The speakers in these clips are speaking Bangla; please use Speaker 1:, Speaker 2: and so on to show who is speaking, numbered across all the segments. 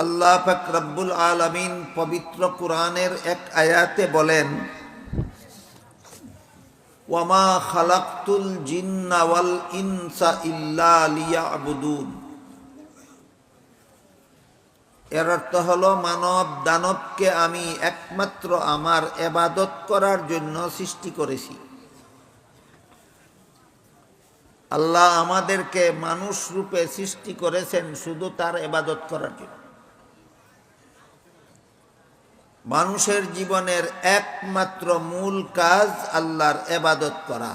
Speaker 1: আল্লাহ পাক রব্বুল আলামিন পবিত্র কুরআনের এক আয়াতে বলেন, ওয়ামা খালাকতুল জিন্না ওয়াল ইনসা ইল্লা লিয়াবুদুন। এর অর্থ হলো, মানব দানবকে আমি একমাত্র আমার ইবাদত করার জন্য সৃষ্টি করেছি। আল্লাহ আমাদেরকে মানুষ রূপে সৃষ্টি করেছেন শুধু তার ইবাদত করার জন্য। মানুষের জীবনের একমাত্র মূল কাজ আল্লাহর ইবাদত করা।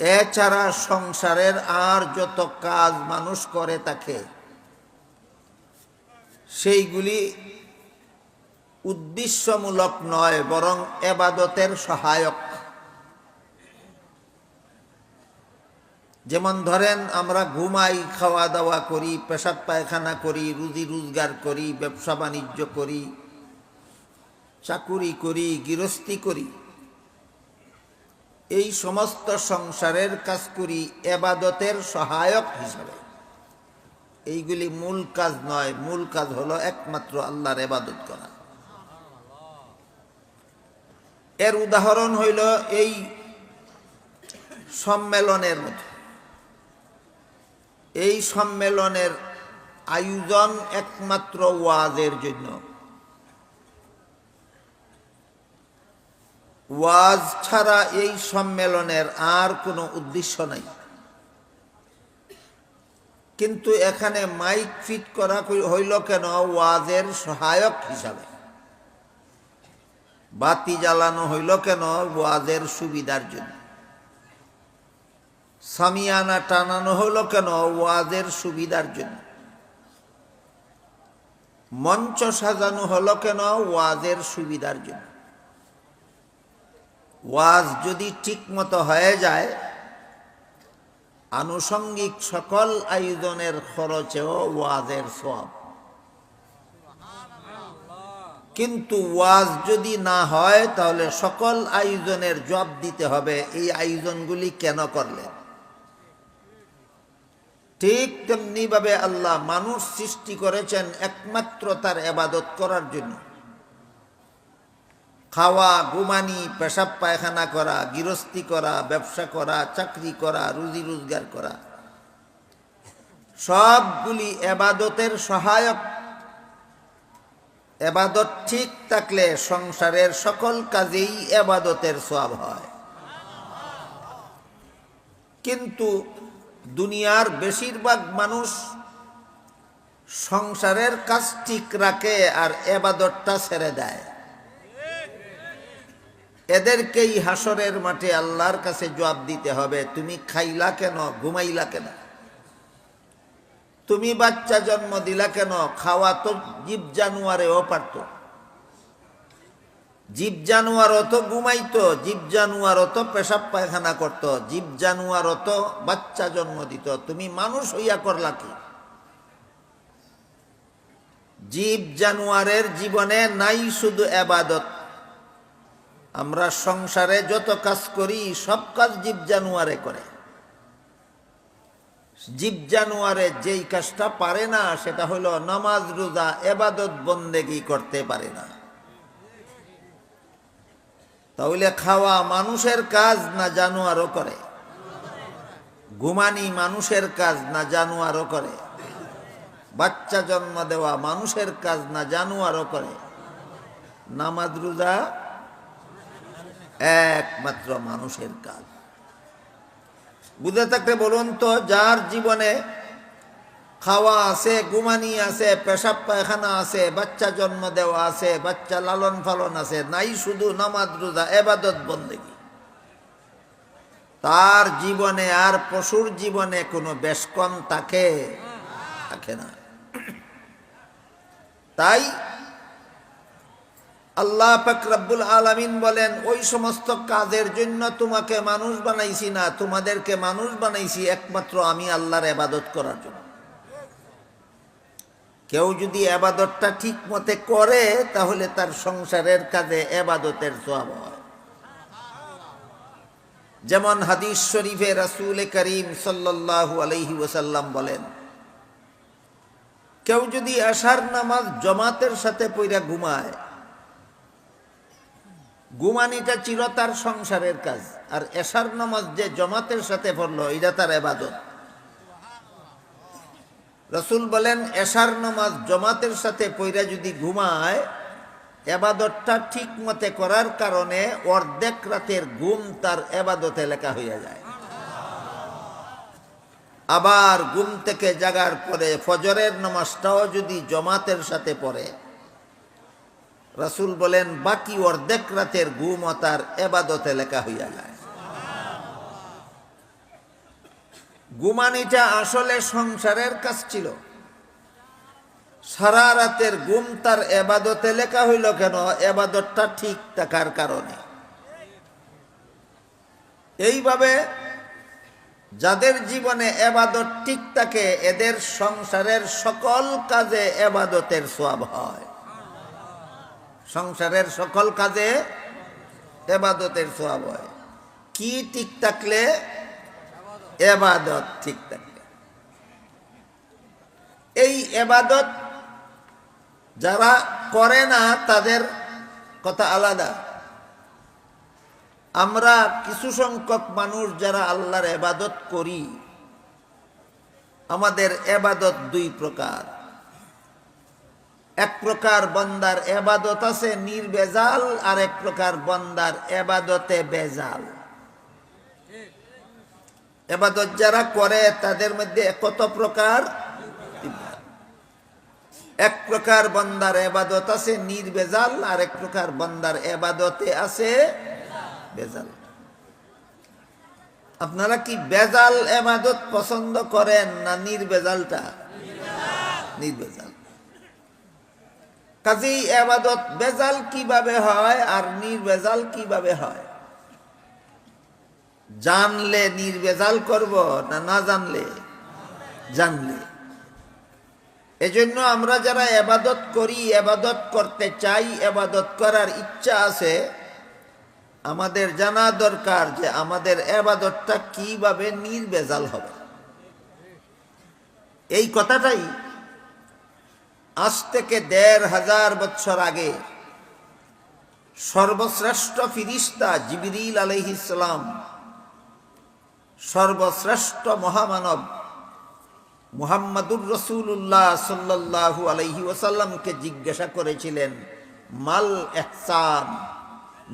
Speaker 1: এছাড়া সংসারের আর যত কাজ মানুষ করে থাকে সেইগুলি উদ্দেশ্যমূলক নয়, বরং ইবাদতের সহায়ক। যেমন ধরেন, আমরা ঘুমাই, খাওয়া দাওয়া করি, পেশাব পায়খানা করি, রুজি রোজগার করি, ব্যবসা বাণিজ্য করি, চাকুরি করি, গৃহস্থী করি, এই সমস্ত সংসারের কাজ করি ইবাদতের সহায়ক হিসাবে। এইগুলি মূল কাজ নয়, মূল কাজ হলো একমাত্র আল্লাহর ইবাদত করা। এর উদাহরণ হইল এই সম্মেলনের মতো। এই সম্মেলনের আয়োজন একমাত্র ওয়াজের জন্য। ওয়াজ ছাড়া এই সম্মেলনের আর কোনো উদ্দেশ্য নাই। কিন্তু এখানে মাইক ফিট করা হইল কেন? ওয়াজের সহায়ক হিসাবে। বাতি জ্বালানো হইল কেন? ওয়াজের সুবিধার জন্য। সামিয়ানা টানানো হলো কেন? ওয়াজের সুবিধার জন্য। মঞ্চ সাজানো হলো কেন? ওয়াজের সুবিধার জন্য। ওয়াজ যদি ঠিকমতো হয়ে যায়, আনুষঙ্গিক সকল আয়োজনের খরচেও ওয়াজের সওয়াব। কিন্তু ওয়াজ যদি না হয়, তাহলে সকল আয়োজনের জবাব দিতে হবে, এই আয়োজনগুলি কেন করলেন। ঠিক তেমনি ভাবে আল্লাহ মানুষ সৃষ্টি করেছেন একমাত্র তার ইবাদত করার জন্য। খাওয়া, ঘুমানি, পেশাব পায়খানা করা, গৃহস্থী করা, ব্যবসা করা, চাকরি করা, রুজি রোজগার করা, সবগুলি ইবাদতের সহায়ক। ইবাদত ঠিক থাকলে সংসারের সকল কাজেই ইবাদতের সওয়াব হয়। কিন্তু দুনিয়ার বেশিরভাগ মানুষ সংসারের কাজ ঠিক রাখে আর ইবাদতটা ছেড়ে দেয়। এদেরকেই হাসরের মাঠে আল্লাহর কাছে জবাব দিতে হবে, তুমি খাইলা কেন? ঘুমাইলা কেন? তুমি বাচ্চা জন্ম দিলা কেন? খাওয়া তো জীব জানুয়ারেও পারত। জীব জানুয়ারও তো ঘুমাইতো, জীব জানুয়ারও তো পেশাব পায়খানা করত, জীব জানুয়ারও তো বাচ্চা জন্ম দিত। তুমি মানুষ হইয়া করলা কি? জীব জানুয়ারের জীবনে নাই শুধু ইবাদত। আমরা সংসারে যত কাজ করি সব কাজ জীব জানুয়ারে করে। জীব জানুয়ারে যেই কাজটা পারে না, সেটা হলো নামাজ, রোজা, ইবাদত বন্দেগী করতে পারে না। তাহলে খাওয়া মানুষের কাজ না জানোয়ারও করে? ঘুমানি মানুষের কাজ না জানোয়ারও করে? বাচ্চা জন্ম দেওয়া মানুষের কাজ না জানোয়ারও করে? নামাজ রোজা একমাত্র মানুষের কাজ। বুঝে থাকতে বলুন তো, যার জীবনে খাওয়া আছে, ঘুমানি আছে, পেশাব পায়খানা আছে, বাচ্চা জন্ম দেওয়া আছে, বাচ্চা লালন পালন আছে, নাই শুধু নামাজ রোজা ইবাদত বন্দেগী, তার জীবনে আর পশুর জীবনে কোনো বেশকম থাকে না। তাই আল্লাহ পাক রব্বুল আলামিন বলেন, ওই সমস্ত কাজের জন্য তোমাকে মানুষ বানাইছি না, তোমাদেরকে মানুষ বানাইছি একমাত্র আমি আল্লাহর ইবাদত করার জন্য। কেউ যদি ইবাদতটা ঠিক মতে করে, তাহলে তার সংসারের কাজে ইবাদতের সওয়াব হয়। যেমন হাদিস শরীফে রাসূল করিম সাল্লাল্লাহু আলাইহি ওয়াসাল্লাম বলেন, কেউ যদি এশার নামাজ জমাতের সাথে পইরা ঘুমায়, ঘুমানিটা ছিল তার সংসারের কাজ, আর এশার নামাজ যে জমাতের সাথে পড়লো এটা তার ইবাদত। রাসূল বলেন এশার নামাজ জমাতের সাথে পইরা যদি ঘুমায়, ইবাদতটা ঠিক মতে করার কারণে অর্ধেক রাতের ঘুম তার ইবাদতে লেখা হইয়া যায়। আবার ঘুম থেকে জাগার পরে ফজরের নামাজটাও যদি জমাতের সাথে পড়ে, রাসূল বলেন বাকি অর্ধেক রাতের ঘুমও তার ইবাদতে লেখা হইয়া যায়। ঘুমানিটা আসলে সংসারের কাজ ছিল, সারা রাতের ঘুম তার ইবাদতে লেখা হইল কেন? ইবাদতটা ঠিক থাকার কারণে। এইভাবে যাদের জীবনে ইবাদত ঠিক থাকে এদের সংসারের সকল কাজে ইবাদতের সওয়াব হয়। সংসারের সকল কাজে ইবাদতের সওয়াব হয়। কি ঠিক থাকলে? ইবাদত ঠিক থাকলে। এই ইবাদত যারা করে না তাদের কথা আলাদা। আমরা কিছু সংখ্যক মানুষ যারা আল্লাহর ইবাদত করি, আমাদের ইবাদত দুই প্রকার। এক প্রকার বান্দার ইবাদত আছে নির্ভেজাল, আর এক প্রকার বান্দার ইবাদতে বেজাল। ইবাদত যারা করে তাদের মধ্যে কত প্রকার? এক প্রকার বান্দার ইবাদত আছে নির্ভেজাল, আর এক প্রকার বান্দার ইবাদতে আছে বেজাল। আপনারা কি বেজাল ইবাদত পছন্দ করেন না নির্ভেজালটা? নির্ভেজাল। কাজেই ইবাদত বেজাল কিভাবে হয় আর নির্ভেজাল কিভাবে হয়? জানলে নির্ভেজাল করব না না জানলে? জানলে। এজন্য আমরা যারা ইবাদত করি, ইবাদত করতে চাই, ইবাদত করার ইচ্ছা আছে, আমাদের জানা দরকার যে আমাদের ইবাদতটা কিভাবে নির্ভেজাল হবে। এই কথাটাই আজ থেকে ১৫০০ বছর আগে সর্বশ্রেষ্ঠ ফিরিস্তা জিবরিল আলাইহিস সালাম, সর্বশ্রেষ্ঠ মহামানব মুহাম্মাদুর রাসূলুল্লাহ সাল্লাল্লাহু আলাইহি ওয়াসাল্লামকে জিজ্ঞাসা করেছিলেন, মাল ইহসান,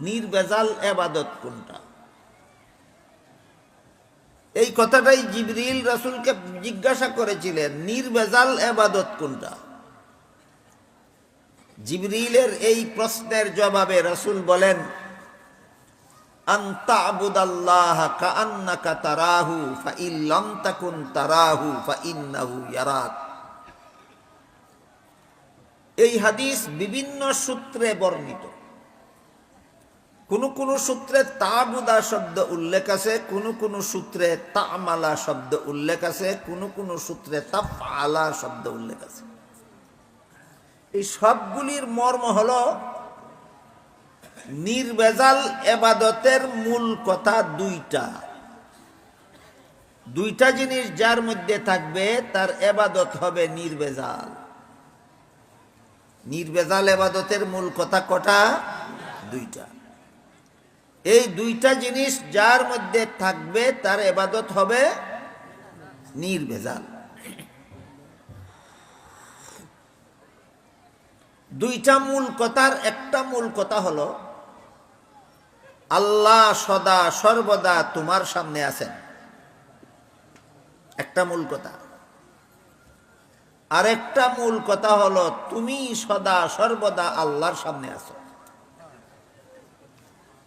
Speaker 1: নির্ভেজাল ইবাদত কোনটা? এই কথাটাই জিবরিল রাসূলকে জিজ্ঞাসা করেছিলেন, নির্ভেজাল ইবাদত কোনটা? জিবরিলের এই প্রশ্নের জবাবে রাসূল বলেন, আনতা আবুদাল্লাহা কাআন্নাকা তারাহু ফাইন লাম তাকুন তারাহু ফাইন্নাহু ইয়ারাক। এই হাদিস বিভিন্ন সূত্রে বর্ণিত। কোন কোন সূত্রে তাবুদা শব্দ উল্লেখ আছে, কোন কোন সূত্রে তামালা শব্দ উল্লেখ আছে, কোন কোন সূত্রে তাফআলা শব্দ উল্লেখ আছে। এই সবগুলির মর্ম হলো নির্ভেজাল ইবাদতের মূল কথা দুইটা। দুইটা জিনিস যার মধ্যে থাকবে তার ইবাদত হবে নির্ভেজাল। নির্ভেজাল ইবাদতের মূল কথা কটা? দুইটা। এই দুইটা জিনিস যার মধ্যে থাকবে তার ইবাদত হবে নির্ভেজাল। দুইটা মূল কথার একটা মূল কথা হলো আল্লাহ সদা সর্বদা তোমার সামনে আছেন, একটা মূল কথা। আরেকটা মূল কথা হলো তুমি সদা সর্বদা আল্লাহর সামনে আছো।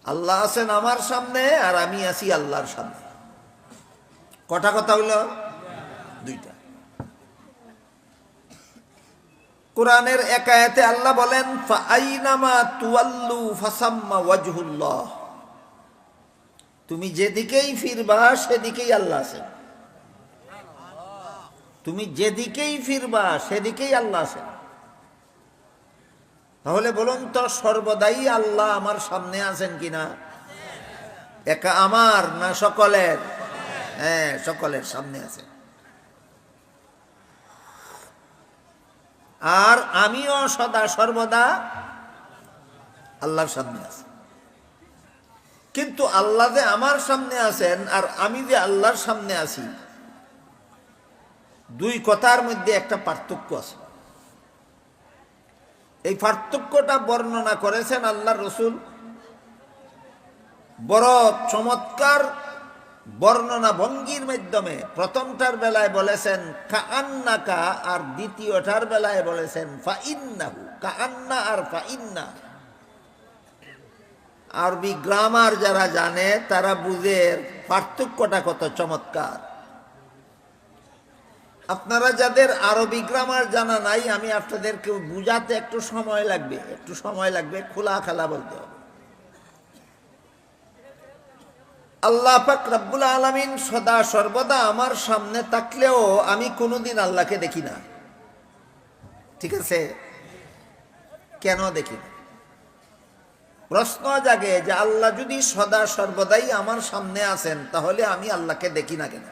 Speaker 1: আল্লাহ আছেন আমার সামনে আর আমি আছি আল্লাহর সামনে। কটা কথা হইল? দুইটা। কোরআনের এক আয়াতে আল্লাহ বলেন, ফাআইনামা তুওয়াল্লু ফাসাম্মা ওয়াজহুল্লাহ। তুমি যেদিকেই ফিরবা সেদিকেই আল্লাহ আছেন। তুমি যেদিকেই ফিরবা সেদিকেই আল্লাহ আছেন। তাহলে বলুন তো, সর্বদাই আল্লাহ আমার সামনে আছেন কিনা? একা আমার না সকলের? হ্যাঁ, সকলের সামনে আছেন। আর আমিও সদা সর্বদা আল্লাহর সামনে আছি। কিন্তু আল্লাহ যে আমার সামনে আছেন আর আমি যে আল্লাহর সামনে আছি, দুই কথার মধ্যে একটা পার্থক্য আছে। এই পার্থক্যটা বর্ণনা করেছেন আল্লাহর রাসূল বড় চমৎকার বর্ণনা ভঙ্গির মাধ্যমে। প্রথমটার বেলায় বলেছেন কাআন্নাকা, আর দ্বিতীয়টার বেলায় বলেছেন ফাইন্নাহু। কাআন্না আর ফাইন্না আরবি গ্রামার যারা জানে তারা বুঝে পার্থক্যটা কত চমৎকার। আপনারা যাদের আরবি গ্রামার জানা নাই, আমি আপনাদেরকে বুঝাতে একটু সময় লাগবে, খোলা খালা বলতে হবে। আল্লাহ পাক রব্বুল আলামিন সদা সর্বদা আমার সামনে থাকলেও আমি কোনোদিন আল্লাহকে দেখি না। ঠিক আছে, কেন দেখি না? প্রশ্ন জাগে যে আল্লাহ যদি সদা সর্বদাই আমার সামনে আছেন, তাহলে আমি আল্লাহকে দেখি না কেন?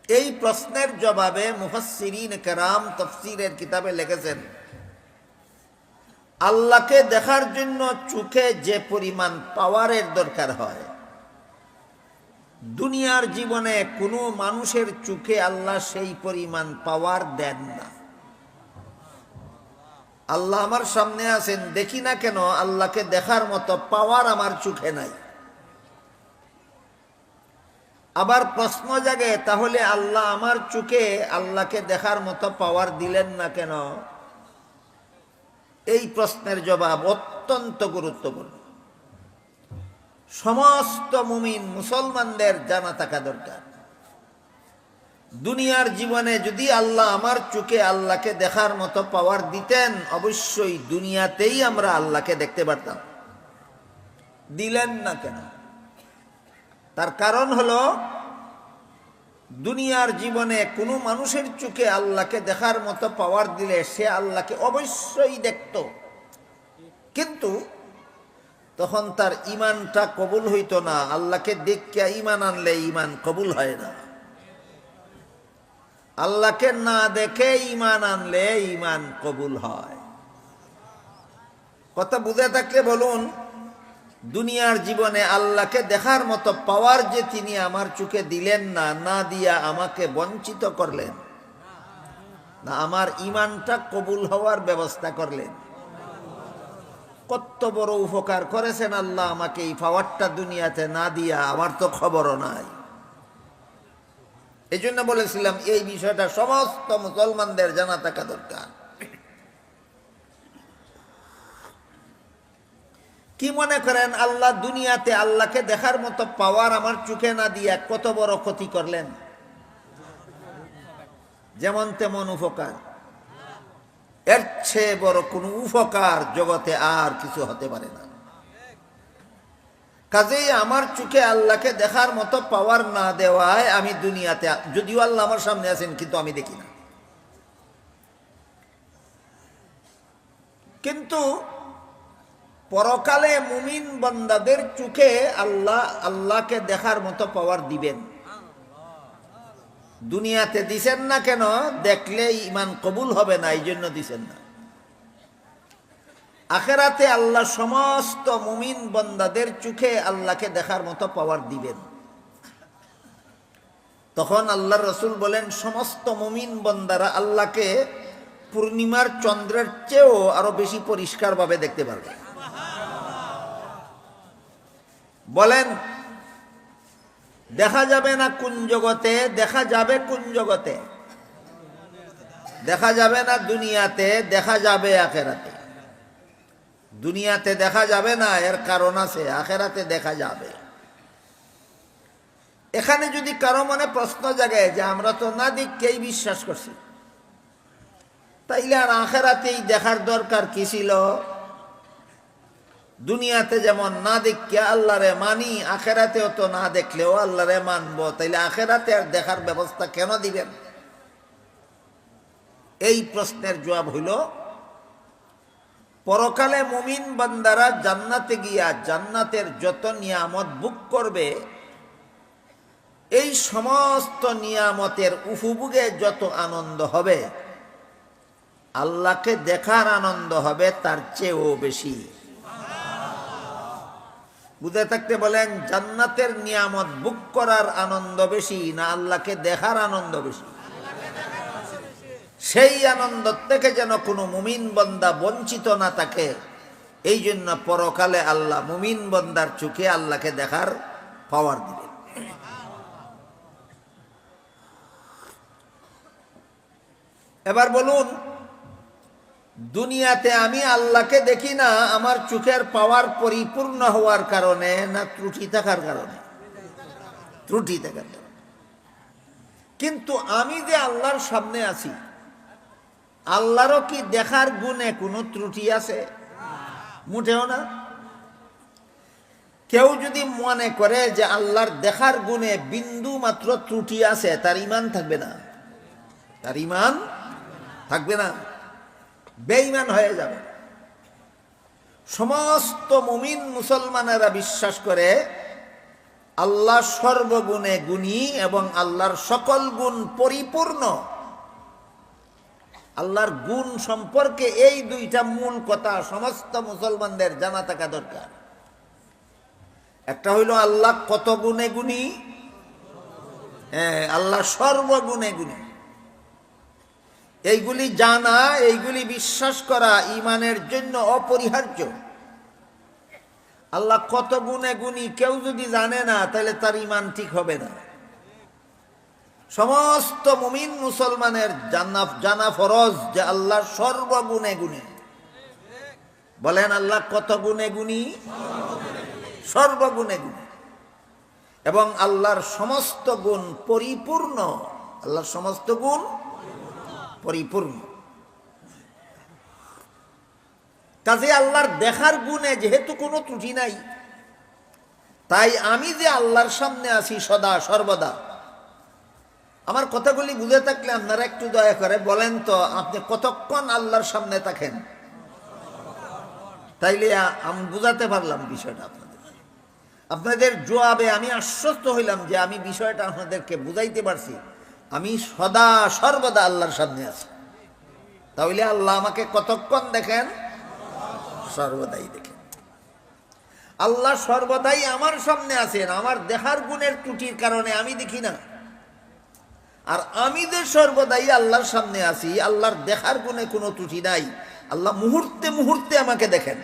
Speaker 1: এই প্রশ্নের জবাবে মুফাসসিরিন কেরাম তাফসীরের কিতাবে লিখেছেন, আল্লাহকে দেখার জন্য চোখে যে পরিমাণ পাওয়ারের দরকার হয়, দুনিয়ার জীবনে কোনো মানুষের চোখে আল্লাহ সেই পরিমাণ পাওয়ার দেন না। আল্লাহ আমার সামনে আছেন, দেখি না কেন? আল্লাহকে দেখার মতো পাওয়ার আমার চোখে নাই। আবার প্রশ্ন জাগে, তাহলে আল্লাহ আমার চোখে আল্লাহকে দেখার মতো পাওয়ার দিলেন না কেন? এই প্রশ্নের জবাব অত্যন্ত গুরুত্বপূর্ণ। সমস্ত মুমিন মুসলমানদের জানা থাকা দরকার। দুনিয়ার জীবনে যদি আল্লাহ আমার চোখে আল্লাহকে দেখার মতো পাওয়ার দিতেন, অবশ্যই দুনিয়াতেই আমরা আল্লাহকে দেখতে পারতাম। দিলেন না কেন? তার কারণ হলো, দুনিয়ার জীবনে কোনো মানুষের চোখে আল্লাহকে দেখার মতো পাওয়ার দিলে সে আল্লাহকে অবশ্যই দেখত, কিন্তু তখন তার ঈমানটা কবুল হইতো না। আল্লাহকে দেখে ঈমান আনলে ঈমান কবুল হয় না। আল্লাহকে না দেখে ঈমান আনলে ঈমান কবুল হয়। কথা বুঝে থাকলে বলুন, দুনিয়ার জীবনে আল্লাহকে দেখার মতো পাওয়ার যে তিনি আমার চোখে দিলেন না, না দিয়া আমাকে বঞ্চিত করলেন, না আমার ঈমানটা কবুল হওয়ার ব্যবস্থা করলেন। কত বড় উপকার করেছেন আল্লাহ আমাকে, এই পাওয়ারটা দুনিয়াতে না দিয়া আমার তো খবরও নাই। এই জন্য বলেছিলাম এই বিষয়টা সমস্ত মুসলমানদের জানা থাকা দরকার। কি মনে করেন আল্লাহ দুনিয়াতে আল্লাহকে দেখার মতো পাওয়ার আমার চোখে না দিয়া কত বড় ক্ষতি করলেন? যেমন তেমন উপকার। এর চেয়ে বড় কোনো উপকার জগতে আর কিছু হতে পারে না। কাজেই আমার চোখে আল্লাহকে দেখার মতো পাওয়ার না দেওয়ায় আমি দুনিয়াতে, যদিও আল্লাহ আমার সামনে আছেন, কিন্তু আমি দেখি না। কিন্তু পরকালে মুমিন বান্দাদের চোখে আল্লাহ আল্লাহকে দেখার মতো পাওয়ার দিবেন। দুনিয়াতে দিছেন না কেন? দেখলে ঈমান কবুল হবে না, এই জন্য দিছেন না। আখিরাতে আল্লাহ সমস্ত মুমিন বান্দাদের চোখে আল্লাহকে দেখার মতো পাওয়ার দিবেন। তখন আল্লাহর রাসূল বলেন, সমস্ত মুমিন বান্দারা আল্লাহকে পূর্ণিমার চন্দ্রের চেয়েও আরো বেশি পরিষ্কারভাবে দেখতে পারবে। বলেন, দেখা যাবে না কোন জগতে? দেখা যাবে কোন জগতে? দেখা যাবে না দুনিয়াতে, দেখা যাবে আখিরাতে। দুনিয়াতে দেখা যাবে না, এর কারণ আছে, আখিরাতে দেখা যাবে। এখানে যদি কারো মনে প্রশ্ন জাগে যে আমরা তো না দেখকেই বিশ্বাস করছি, তাইলে আর আখিরাতেই দেখার দরকার কি ছিল? দুনিয়াতে যেমন না দেখে আল্লাহরে মানি, আখিরাতেও তো না দেখলেও আল্লাহরে মানবো, তাইলে আখিরাতে আর দেখার ব্যবস্থা কেন দিবেন? এই প্রশ্নের জবাব হইল, পরকালে মুমিন বান্দারা জান্নাতে গিয়া জান্নাতের যত নিয়ামত ভোগ করবে, এই সমস্ত নিয়ামতের উপভোগে যত আনন্দ হবে, আল্লাহকে দেখার আনন্দ হবে তার চেয়েও বেশি। বুঝে থাকতে বলেন, জান্নাতের নিয়ামত ভোগ করার আনন্দ বেশি না আল্লাহকে দেখার আনন্দ বেশি? সেই আনন্দ থেকে যেন কোনো মুমিন বান্দা বঞ্চিত না থাকে, এই জন্য পরকালে আল্লাহ মুমিন বান্দার চোখে আল্লাহকে দেখার পাওয়ার দিবেন। এবার বলুন, দুনিয়াতে আমি আল্লাহকে দেখি না আমার চোখের পাওয়ার পরিপূর্ণ হওয়ার কারণে না ত্রুটি থাকার কারণে? ত্রুটি থাকার কারণে। কিন্তু আমি যে আল্লাহর সামনে আছি, আল্লাহরও কি দেখার গুণে কোনো ত্রুটি আছে? মোটেও না। কেউ যদি মনে করে যে আল্লাহর দেখার গুণে বিন্দু মাত্র ত্রুটি আছে, তার ঈমান থাকবে না, তার ঈমান থাকবে না, বেঈমান হয়ে যাবে। সমস্ত মুমিন মুসলমানেরা বিশ্বাস করে আল্লাহ সর্বগুণে গুণী এবং আল্লাহর সকল গুণ পরিপূর্ণ। আল্লাহর গুণ সম্পর্কে এই দুইটা মূল কথা সমস্ত মুসলমানদের জানা থাকা দরকার। একটা হইল আল্লাহ কত গুণে গুণী, আল্লাহ সর্বগুণে গুণী। এইগুলি জানা, এইগুলি বিশ্বাস করা ঈমানের জন্য অপরিহার্য। আল্লাহ কত গুণে গুণী কেউ যদি জানে না, তাহলে তার ঈমান ঠিক হবে না। সমস্ত মুমিন মুসলমানের জানা ফরজ যে আল্লাহ সর্বগুণে গুণী। বলেন, আল্লাহ কত গুণে গুণী? সর্বগুণে গুণী। এবং আল্লাহর সমস্ত গুণ পরিপূর্ণ। আল্লাহর সমস্ত গুণ পরিপূর্ণ। কাজে আল্লাহর দেখার গুণে যেহেতু কোনো ত্রুটি নাই, তাই আমি যে আল্লাহর সামনে আছি সদা সর্বদা। আমার কথাগুলি বুঝে থাকলে আপনারা একটু দয়া করে বলেন তো, আপনি কতক্ষণ আল্লাহর সামনে থাকেন? তাইলে আমি বুঝাতে পারলাম বিষয়টা আপনাদের। আপনাদের জবাবে আমি আশ্বস্ত হইলাম যে আমি বিষয়টা আপনাদেরকে বুঝাইতে পারছি। আমি সদা সর্বদা আল্লাহর সামনে আছি। তাহলে আল্লাহ আমাকে কতক্ষণ দেখেন? সর্বদাই দেখেন। আল্লাহ সর্বদাই আমার সামনে আছেন। আমার দেখার গুণের ত্রুটির কারণে আমি দেখি না। আর আমি যে সর্বদাই আল্লাহর সামনে আছি, আল্লাহর দেখার গুণে কোনো ত্রুটি নাই। আল্লাহ মুহূর্তে মুহূর্তে আমাকে দেখেন।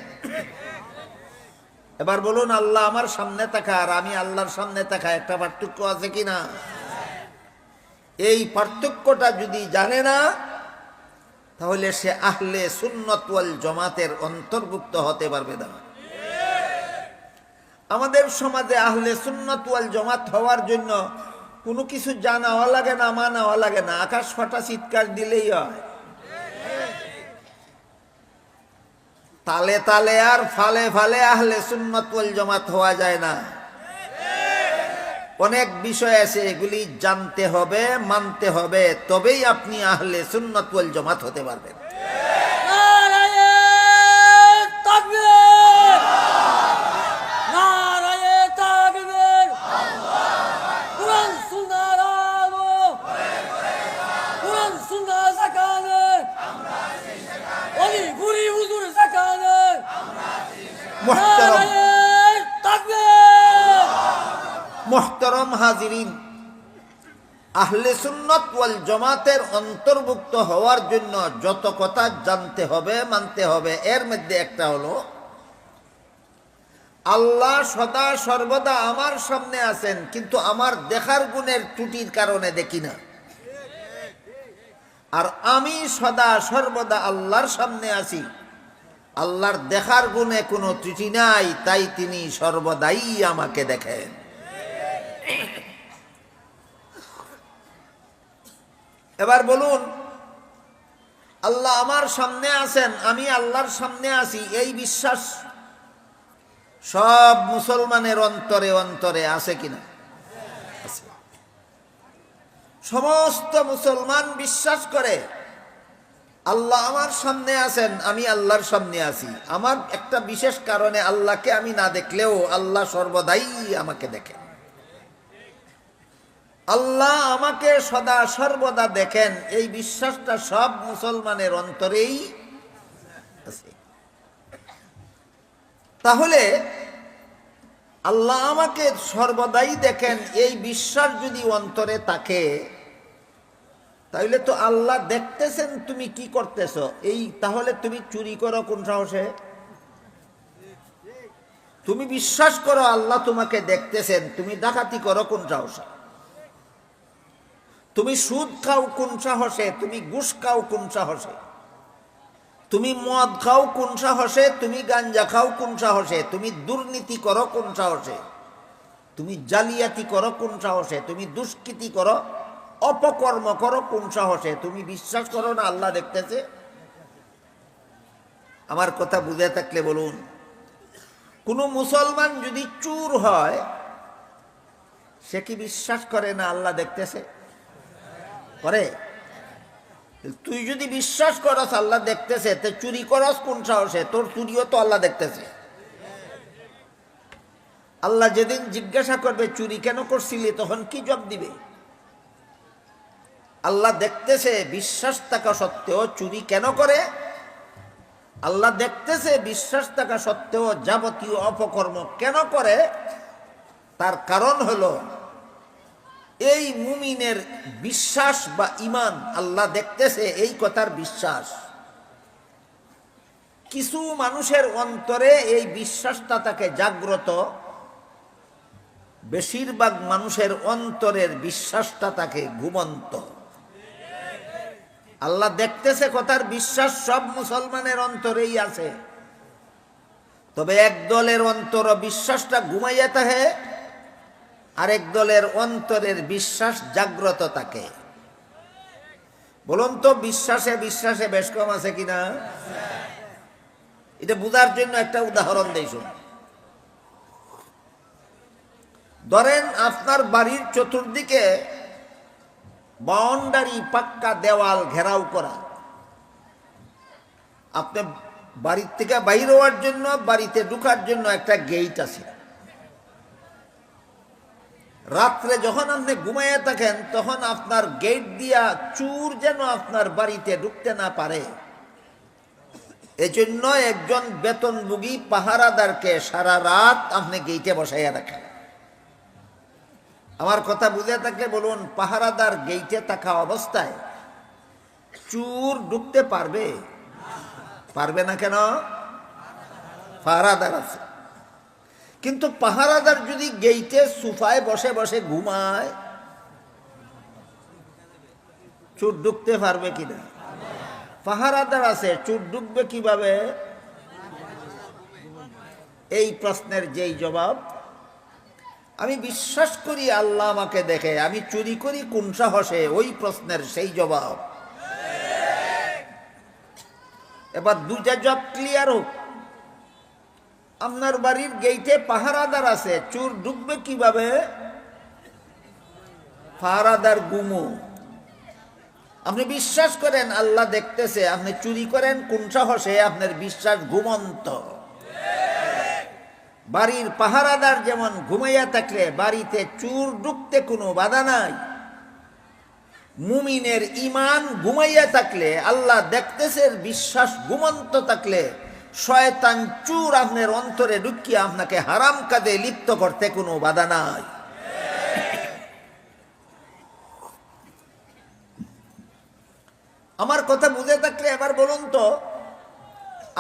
Speaker 1: এবার বলুন, আল্লাহ আমার সামনে থাকা আর আমি আল্লাহর সামনে থাকা একটা পার্থক্য আছে কিনা? এই পার্থক্যটা যদি জানে না, তাহলে সে আহলে সুন্নাত ওয়াল জামাতের অন্তর্ভুক্ত হতে পারবে না। আমাদের সমাজে আহলে সুন্নাত ওয়াল জামাত হওয়ার জন্য কোনো কিছু জানাও লাগে না, মানাও লাগে না, আকাশ ফাটা চিৎকার দিলেই হয়। তালে তালে আর ফালে ফালে আহলে সুন্নাত ওয়াল জামাত হওয়া যায় না। অনেক বিষয় আছে, এগুলি জানতে হবে, মানতে হবে, তবেই আপনি আহলে সুন্নাত ওয়াল জামাত হতে পারবেন। মুহতারাম হাজিরিন, আহলে সুন্নাত ওয়াল জামাতের অন্তর্ভুক্ত হওয়ার জন্য যত কথা জানতে হবে, মানতে হবে, এর মধ্যে একটা হলো আল্লাহ সদা সর্বদা আমার সামনে আছেন, কিন্তু আমার দেখার গুণের ত্রুটির কারণে দেখি না। আর আমি সদা সর্বদা আল্লাহর সামনে আছি, আল্লাহর দেখার গুণে কোনো ত্রুটি নাই, তাই তিনি সর্বদাই আমাকে দেখেন। এবার বলুন, আল্লাহ আমার সামনে আছেন, আমি আল্লাহর সামনে আছি, এই বিশ্বাস সব মুসলমানের অন্তরে অন্তরে আছে কিনা? আছে। সমস্ত মুসলমান বিশ্বাস করে আল্লাহ আমার সামনে আছেন, আমি আল্লাহর সামনে আছি। আমার একটা বিশেষ কারণে আল্লাহকে আমি না দেখলেও আল্লাহ সর্বদাই আমাকে দেখেন। আল্লাহ আমাকে সদা সর্বদা দেখেন, এই বিশ্বাসটা সব মুসলমানের অন্তরেই আছে। তাহলে আল্লাহ আমাকে সর্বদাই দেখেন, এই বিশ্বাস যদি অন্তরে থাকে, তাহলে তো আল্লাহ দেখতেছেন তুমি কি করতেছ। তাহলে তুমি চুরি করো কোন সাহসে? তুমি বিশ্বাস করো আল্লাহ তোমাকে দেখতেছেন, তুমি ডাকাতি করো কোন সাহসে? তুমি সুদ খাও কোন সাহসে? তুমি ঘুষ খাও কোন সাহসে? তুমি মদ খাও কোন সাহসে? তুমি গাঞ্জা খাও কোন সাহসে? তুমি দুর্নীতি করো কোন সাহসে? তুমি জালিয়াতি করো কোন সাহসে? তুমি দুষ্কৃতি করো, অপকর্ম করো কোন সাহসে? তুমি বিশ্বাস করো না আল্লাহ দেখতেছে? আমার কথা বুঝে থাকলে বলুন, কোন মুসলমান যদি চোর হয়, সে কি বিশ্বাস করে না আল্লাহ দেখতেছে? করে? তুই যদি বিশ্বাস করস আল্লাহ দেখতেছে, তে চুরি করস কোন সাহসে? তোর চুরিও তো আল্লাহ দেখতেছে। আল্লাহ যেদিন জিজ্ঞাসা করবে চুরি কেন করছিলি, তখন কি জবাব দিবে? আল্লাহ দেখতেছে বিশ্বাস থাকা সত্ত্বেও চুরি কেন করে? আল্লাহ দেখতেছে বিশ্বাস থাকা সত্ত্বেও যাবতীয় অপকর্ম কেন করে? তার কারণ হলো এই মুমিনের বিশ্বাস বা ঈমান, আল্লাহ দেখতেছে এই কথার বিশ্বাস। কিছু মানুষের অন্তরে এই বিশ্বাসটা থাকে জাগ্রত, বেশিরভাগ মানুষের অন্তরের বিশ্বাসটা থাকে ঘুমন্ত। আল্লাহ দেখতেছে কথার বিশ্বাস সব মুসলমানের অন্তরেই আছে, তবে এক দলের অন্তর বিশ্বাসটা ঘুমাইয়া থাকে, আরেক দলের অন্তরের বিশ্বাস জাগ্রত থাকে। বলুন তো বিশ্বাসে বিশ্বাসে বেশ কম আছে কিনা? এটা বোঝার জন্য একটা উদাহরণ দেই শুন। ধরেন আপনার বাড়ির চতুর্দিকে বাউন্ডারি, পাক্কা দেওয়াল ঘেরাও করা। আপনি বাড়ির থেকে বাইর হওয়ার জন্য, বাড়িতে ঢুকার জন্য একটা গেট আছে। রাত্রে যখন আপনি ঘুমাইয়া থাকেন, তখন আপনার গেট দিয়া চোর যেন আপনার বাড়িতে ঢুকতে না পারে, এজন্য একজন বেতনভোগী পাহারাদারকে সারা রাত আপনি গেটে বসাইয়া রাখেন। আমার কথা বুঝে থাকলে বলুন, পাহারাদার গেটে থাকা অবস্থায় চোর ঢুকতে পারবে? পারবে না। কেন? পাহারাদার আছে। কিন্তু পাহারাদার যদি গেইটে সোফায় বসে বসে ঘুমায়, চোর ঢুকতে পারবে কিনা? পাহারাদার আছে, চোর ঢুকবে কিভাবে? এই প্রশ্নের যেই জবাব, আমি বিশ্বাস করি আল্লাহ আমাকে দেখে, আমি চুরি করি কোন সাহসে, ওই প্রশ্নের সেই জবাব। এবার দুইটা জব ক্লিয়ার হোক। আপনার বাড়ির গেইটে পাহারাদার আছে, চোর ঢুকবে কিভাবে? পাহারাদার গুমো। আপনি বিশ্বাস করেন আল্লাহ দেখতেছে, আপনি চুরি করেন কোন সাহসে? আপনার বিশ্বাস ঘুমন্ত। বাড়ির পাহারাদার যেমন ঘুমাইয়া থাকলে বাড়িতে চোর ঢুকতে কোনো বাধা নাই, মুমিনের ঈমান ঘুমাইয়া থাকলে, আল্লাহ দেখতেছে বিশ্বাস ঘুমন্ত থাকলে, শয়তান চোর আপনার অন্তরে ঢুকিয়ে আপনাকে হারাম কাজে লিপ্ত করতে কোনো বাধা নাই। আমার কথা বুঝে থাকলে এবার বলুন তো,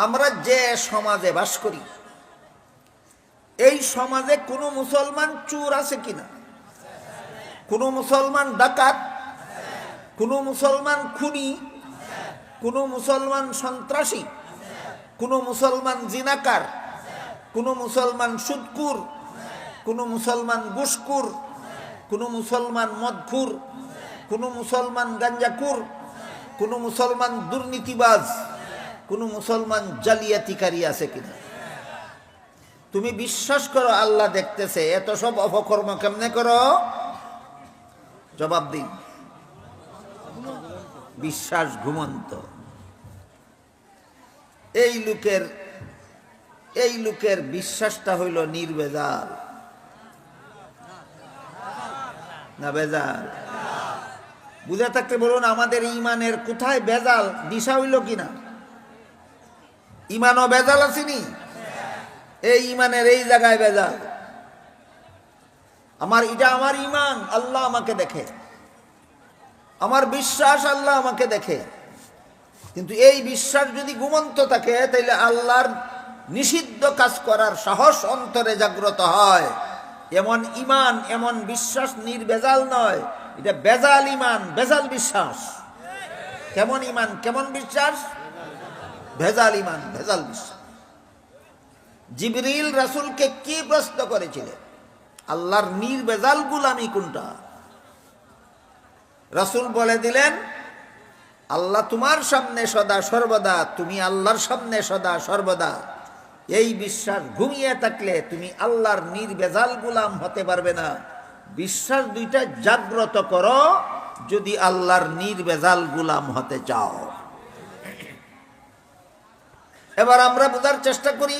Speaker 1: আমরা যে সমাজে বাস করি, এই সমাজে কোনো মুসলমান চোর আছে কিনা? কোনো মুসলমান ডাকাত? কোনো মুসলমান খুনি? কোনো মুসলমান সন্ত্রাসী? কোনো মুসলমান জিনাকার? কোনো মুসলমান সুদকুর? কোনো মুসলমান ঘুষখোর? কোনো মুসলমান মদখোর? কোনো মুসলমান গাঞ্জাখোর? কোনো মুসলমান দুর্নীতিবাজ? কোনো মুসলমান জালিয়াতিকারী আছে কিনা? তুমি বিশ্বাস করো আল্লাহ দেখতেছে, এত সব অপকর্ম কেমনে করো? জবাব দিন। বিশ্বাস ঘুমন্ত। এই লোকের বিশ্বাসটা হইল নির্ভেজাল। না বেজাল? বুঝে থাকতে বলুন আমাদের ইমানের কোথায় বেজাল দিশা হইল কিনা? ইমানও বেজাল আসেনি? এই ইমানের এই জায়গায় বেজাল। এটা আমার ইমান, আল্লাহ আমাকে দেখে, আমার বিশ্বাস আল্লাহ আমাকে দেখে। কিন্তু এই বিশ্বাস যদি ঘুমন্ত থাকে তাহলে আল্লাহর নিষিদ্ধ কাজ করার সাহস অন্তরে জাগ্রত হয়। এমন ইমান, এমন বিশ্বাস নির্বেজাল নয়, এটা বেজাল ইমান, বেজাল বিশ্বাস। কেমন ইমান, কেমন বিশ্বাস? ভেজাল ইমান, ভেজাল বিশ্বাস। জিবরিল রাসূলকে কি প্রশ্ন করেছিলেন? আল্লাহর নির্বেজাল গুলামি কোনটা? রাসূল বলে দিলেন, আল্লাহ তোমার সামনে সদা সর্বদা, তুমি আল্লাহর সামনে সদা সর্বদা। এই বিশ্বাস ঘুমিয়ে থাকলে তুমি আল্লাহর নির্বেজাল গুলাম হতে পারবে না। বিশ্বাস দুইটা জাগ্রত করো যদি আল্লাহর নির্বেজাল গুলাম হতে চাও। এবার আমরা বোঝার চেষ্টা করি,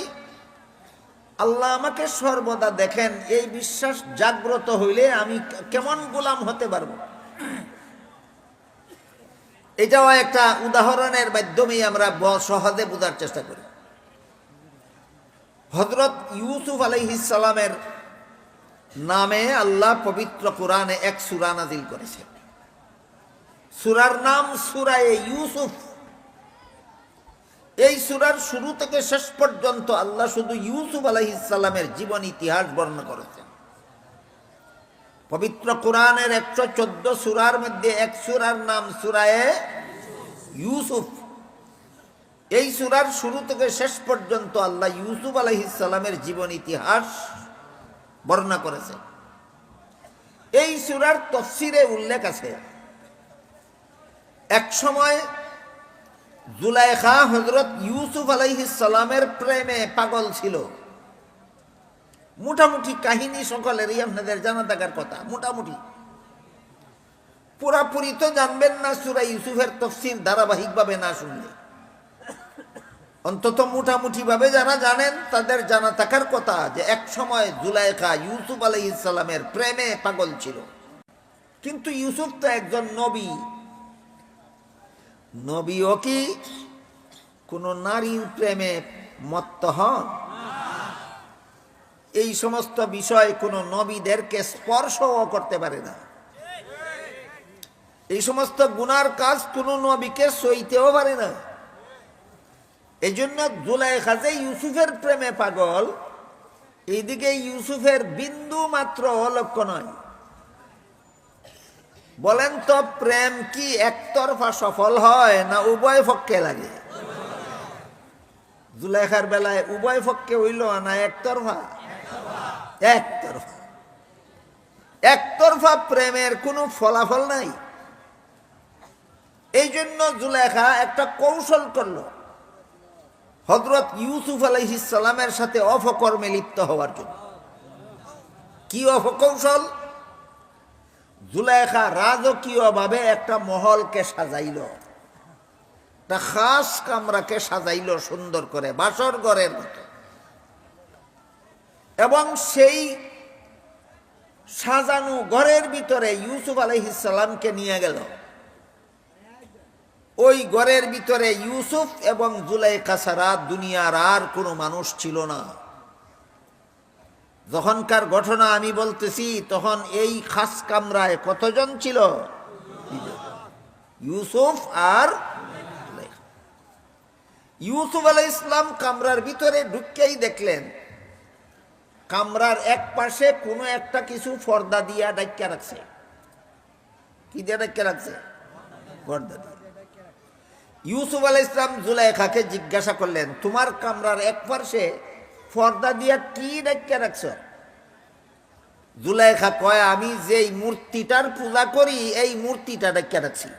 Speaker 1: আল্লাহ আমাকে সর্বদা দেখেন, এই বিশ্বাস জাগ্রত হইলে আমি কেমন গোলাম হতে পারবো? এটাও একটা উদাহরণের মাধ্যমেই আমরা সহজে বোঝার চেষ্টা করি। হযরত ইউসুফ আলাইহিস সালামের নামে আল্লাহ পবিত্র কোরআনে এক সূরা নাযিল করেছেন। সূরার নাম সূরা ইউসুফ। এই সূরার শুরু থেকে শেষ পর্যন্ত আল্লাহ শুধু ইউসুফ আলাইহিস সালামের জীবন ইতিহাস বর্ণনা করেছেন। পবিত্র কোরআনের 114 সূরার মধ্যে এক সূরার নাম সূরা ইউসুফ। এই সূরার শুরু থেকে শেষ পর্যন্ত আল্লাহ ইউসুফ আলাইহিস সালামের জীবন ইতিহাস বর্ণনা করেছেন। এই সূরার তাফসীরে উল্লেখ আছে, এক সময় জুলাইখা হযরত ইউসুফ আলাইহিস সালামের প্রেমে পাগল ছিল। মোটামুটি কাহিনী সকলেরই আপনাদের জানা থাকার কথা। মোটামুটি পুরাপুরি তো জানবেন না সূরা ইউসুফের তাফসীর ধারাবাহিকভাবে না শুনলে। অন্তত মোটামুটি ভাবে যারা জানেন তাদের জানা থাকার কথা যে এক সময় জুলাইখা ইউসুফ আলাইহিস সালামের প্রেমে পাগল ছিল। কিন্তু ইউসুফ তো একজন নবী। নবীও কি কোন নারীর প্রেমে মত্ত হন? এই সমস্ত বিষয় কোন নবীদেরকে স্পর্শও করতে পারে না। এই সমস্ত গুনার কাজ কোন নবীকে সইতেও পারে না। এই জন্য জুলাইখা যে ইউসুফের প্রেমে পাগল, এইদিকে ইউসুফের বিন্দু মাত্র লক্ষ্য নয়। বলেন তো, প্রেম কি একতরফা সফল হয় না উভয় পক্ষে লাগে? জুলাইখার বেলায় উভয় পক্ষে হইল না একতরফা? একতরফা। একতরফা প্রেমের কোনো ফলাফল নাই। এই জন্য জুলাইখা একটা কৌশল করলো হযরত ইউসুফ আলাইহিস সালামের সাথে অপকর্মে লিপ্ত হওয়ার জন্য। কি অপকৌশল? জুলাইখা রাজকীয়ভাবে একটা মহলকে সাজাইল, একটা খাস কামরাকে সাজাইল সুন্দর করে, বাসর ঘরের মতো। এবং সেই সাজানো ঘরের ভিতরে ইউসুফ আলাইহিস সালামকে নিয়ে গেল। ওই ঘরের ভিতরে ইউসুফ এবং জুলাইখা ছাড়া দুনিয়ার আর কোনো মানুষ ছিল না। যখনকার ঘটনা আমি বলতেছি, তখন এই খাস কামরায় কতজন ছিল? ইউসুফ আর জুলাইখা। ইউসুফ আলাইহিস সালাম কামরার ভিতরে ঢুকতেই দেখলেন কামরার এক পাশে কোনো একটা কিছু পর্দা দিয়া ঢাকা রাখছে। কি দিয়ে ঢাকা রাখছে? পর্দা দিয়ে। ইউসুফ আলাইহিস সালাম জুলাইখাকে জিজ্ঞাসা করলেন, তোমার কামরার এক পাশে পর্দা দিয়া কি ঢাকা রাখছ? জুলাইখা কয়, আমি যেই মূর্তিটার পূজা করি এই মূর্তিটা ঢাকা রাখছি।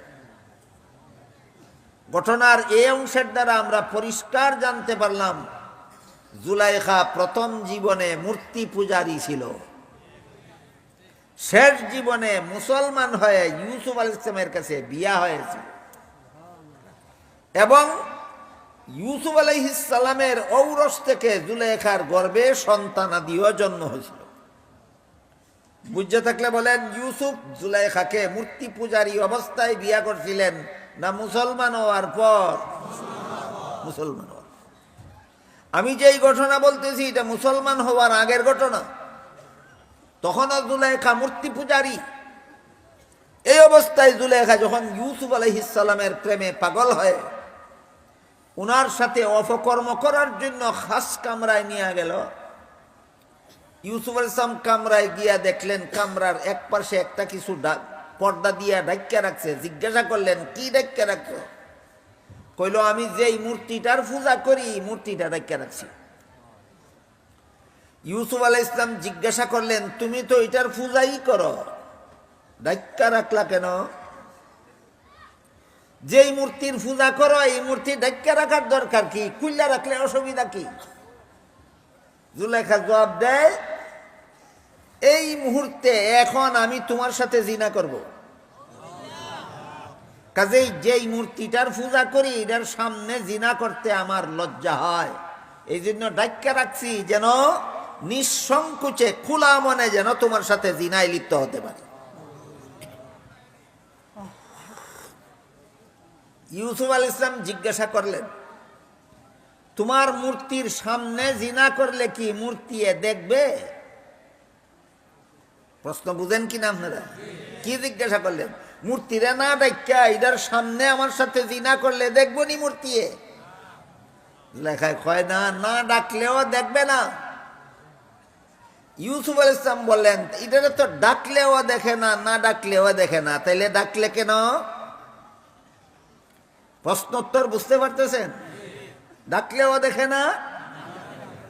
Speaker 1: ঘটনার এই অংশের দ্বারা আমরা পরিষ্কার জানতে পারলাম জুলাইখা প্রথম জীবনে মূর্তি পূজারী ছিল। শেষ জীবনে মুসলমান হয়ে ইউসুফ আলাইহিস সালামের কাছে বিয়া হয়েছে এবং ইউসুফ আলাইহিস সালামের ঔরস থেকে জুলাইখার গর্ভে সন্তানাদিও জন্ম হয়েছিল। বুঝে থাকলে বলেন, ইউসুফ জুলাইখাকে মূর্তি পূজারী অবস্থায় বিয়া করছিলেন না মুসলমান হওয়ার পর? মুসলমান হওয়ার। আমি যেই ঘটনা বলতেছি এটা মুসলমান হওয়ার আগের ঘটনা। তখনও জুলাইখা মূর্তি পূজারী। এই অবস্থায় জুলাইখা যখন ইউসুফ আলাইহিস সালামের প্রেমে পাগল হয়, উনার সাথে অপকর্ম করার জন্য খাস কামরায় নিয়ে গেল। ইউসুফ আলাইহিস সালাম কামরায় গিয়া দেখলেন কামরার এক পাশে একটা কিছু পর্দা দিয়া ঢাক্কা রাখছে। জিজ্ঞাসা করলেন, কি ঢাক্কা রাখছো? কইল, আমি যেই মূর্তিটার পূজা করি মূর্তিটা ঢাক্কা রাখছি। ইউসুফ আলাইহিস সালাম জিজ্ঞাসা করলেন, তুমি তো এটার পূজাই করো, ঢাক্কা রাখলা কেন? যেই মূর্তির পূজা করো এই মূর্তি ঢাক্কা রাখার দরকার কি? খুললা রাখলে অসুবিধা কি? জুলাইখা জবাব দেয়, এই মুহূর্তে এখন আমি তোমার সাথে জিনা করব। কাজেই যেই মূর্তিটার পূজা করি এটার সামনে জিনা করতে আমার লজ্জা হয়, এই জন্য ঢাক্কা রাখছি যেন নিঃসংকোচে খোলা মনে যেন তোমার সাথে জিনায় লিপ্ত হতে পারে। ইউসুফ আলাইহিস সালাম জিজ্ঞাসা করলেন, তোমার মূর্তির সামনে জিনা করলে কি মূর্তি দেখবে? প্রশ্ন বুঝেন কিনা আপনারা? কি জিজ্ঞাসা করলেন? মূর্তিরা না ডাক্কা এটার সামনে আমার সাথে জিনা করলে দেখবো নি মূর্তি? লেখায় কয় না, না ডাকলেও দেখবে না। ইউসুফ আলাইহিস সালাম বললেন, এটা তো ডাকলেও দেখে না, না ডাকলেও দেখে না, তাইলে ডাকলে কেন? প্রশ্নোত্তর বুঝতে পারতেছেন? ডাকলেও দেখে না,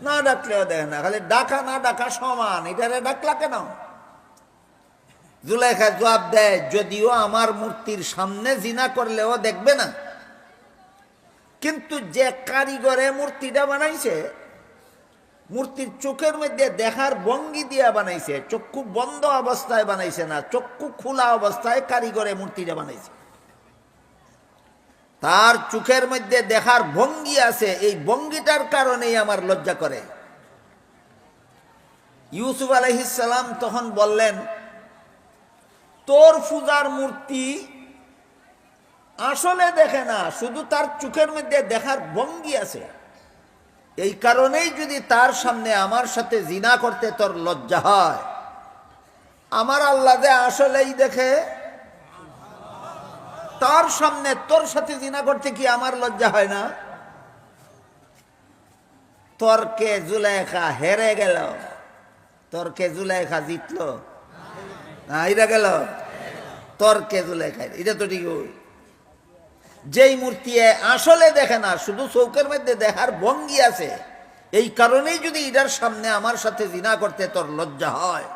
Speaker 1: না ডাকলেও দেখে না, খালি ডাকা না ডাকা সমান, এটারে ডাকলা কেন? জুলাইখা জবাব দেয়, যদিও আমার মূর্তির সামনে জিনা করলেও দেখবে না, কিন্তু যে কারিগরে মূর্তিটা বানাইছে মূর্তির চোখের মধ্যে দেখার ভঙ্গি দিয়া বানাইছে, চক্ষু বন্ধ অবস্থায় বানাইছে না, চক্ষু খোলা অবস্থায় কারিগরে মূর্তিটা বানাইছে। তার চোখের মধ্যে দেখার ভঙ্গি আছে, এই ভঙ্গিটার কারণেই আমার লজ্জা করে। ইউসুফ আলাইহিস সালাম তখন বললেন, তোর পূজার মূর্তি আসলে দেখে না, শুধু তার চোখের মধ্যে দেখার ভঙ্গি আছে, এই কারণেই যদি তার সামনে আমার সাথে জিনা করতে তোর লজ্জা হয়, আমার আল্লাহ যে আসলেই দেখে, তার সামনে তোর সাথে জিনা করতে কি আমার লজ্জা হয় না? তর্কে জুলাইখা হেরে গেল, তর্কে জুলাইখা জিতল না হেরে গেল? তর্কে জুলাইখা, এটা তো ঠিক। যেই মূর্তি আসলে দেখে না, শুধু চৌকের মধ্যে দেখার ভঙ্গি আছে, এই কারণেই যদি এটার সামনে আমার সাথে জিনা করতে তোর লজ্জা হয়,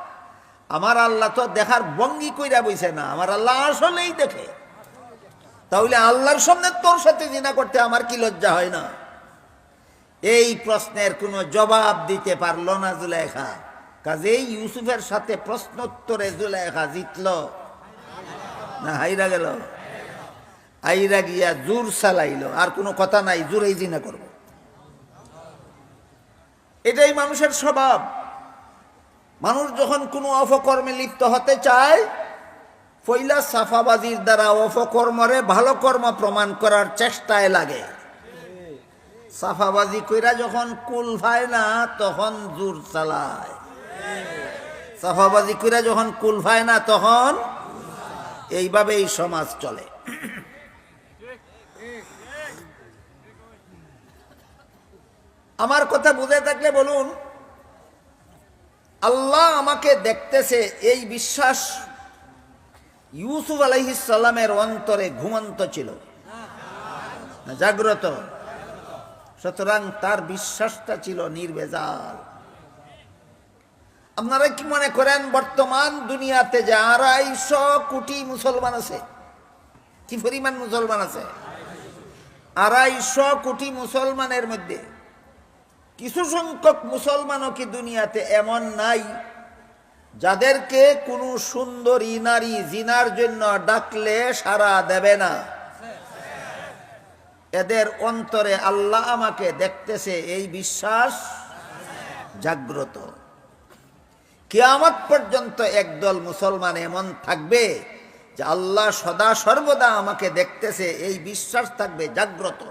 Speaker 1: আমার আল্লাহ তো দেখার ভঙ্গি কইরা বইছে না, আমার আল্লাহ আসলেই দেখে, তাহলে আল্লাহর সামনে তোর সাথে জিনা করতে আমার কি লজ্জা হয় না? এই প্রশ্নের কোনো জবাব দিতে পারল না জুলাইখা। কাজেই ইউসুফের সাথে প্রশ্নোত্তরে জুলাইখা জিতল না হাইরা গেল? আইরা গিয়া জোর চালাইল, আর কোনো কথা নাই, জোরেই জিনা করব। এটাই মানুষের স্বভাব। মানুষ যখন কোনো অপকর্মে লিপ্ত হতে চায়, পয়লা সাফাবাজির দ্বারা অপকর্মরে ভালো কর্ম প্রমাণ করার চেষ্টায় লাগে। সাফাবাজি কইরা যখন কুল পায় না তখন জোর চালায়, সাফাবাজি কইরা যখন কুল পায় না তখন, এইভাবেই সমাজ চলে। আমার কথা বুঝে থাকলে বলুন, আল্লাহ আমাকে দেখতেছে এই বিশ্বাস ইউসুফ আলাইহিস সালামের অন্তরে ঘুমন্ত ছিল, জাগ্রত। সুতরাং তার বিশ্বাসটা ছিল নির্ভেজাল। আপনারা কি মনে করেন বর্তমান দুনিয়াতে যে 250 কোটি মুসলমান আছে, কি পরিমাণ মুসলমান আছে? 250 কোটি মুসলমানের মধ্যে কিছু সংখ্যক মুসলমানও কি দুনিয়াতে এমন নাই যাদেরকে কোনো সুন্দরী নারী জিনার জন্য ডাকলে সাড়া দেবে না? এদের অন্তরে আল্লাহ আমাকে দেখতেছে এই বিশ্বাস জাগ্রত। কিয়ামত পর্যন্ত একদল মুসলমান এমন থাকবে যে আল্লাহ সদা সর্বদা আমাকে দেখতেছে, এই বিশ্বাস থাকবে জাগ্রত।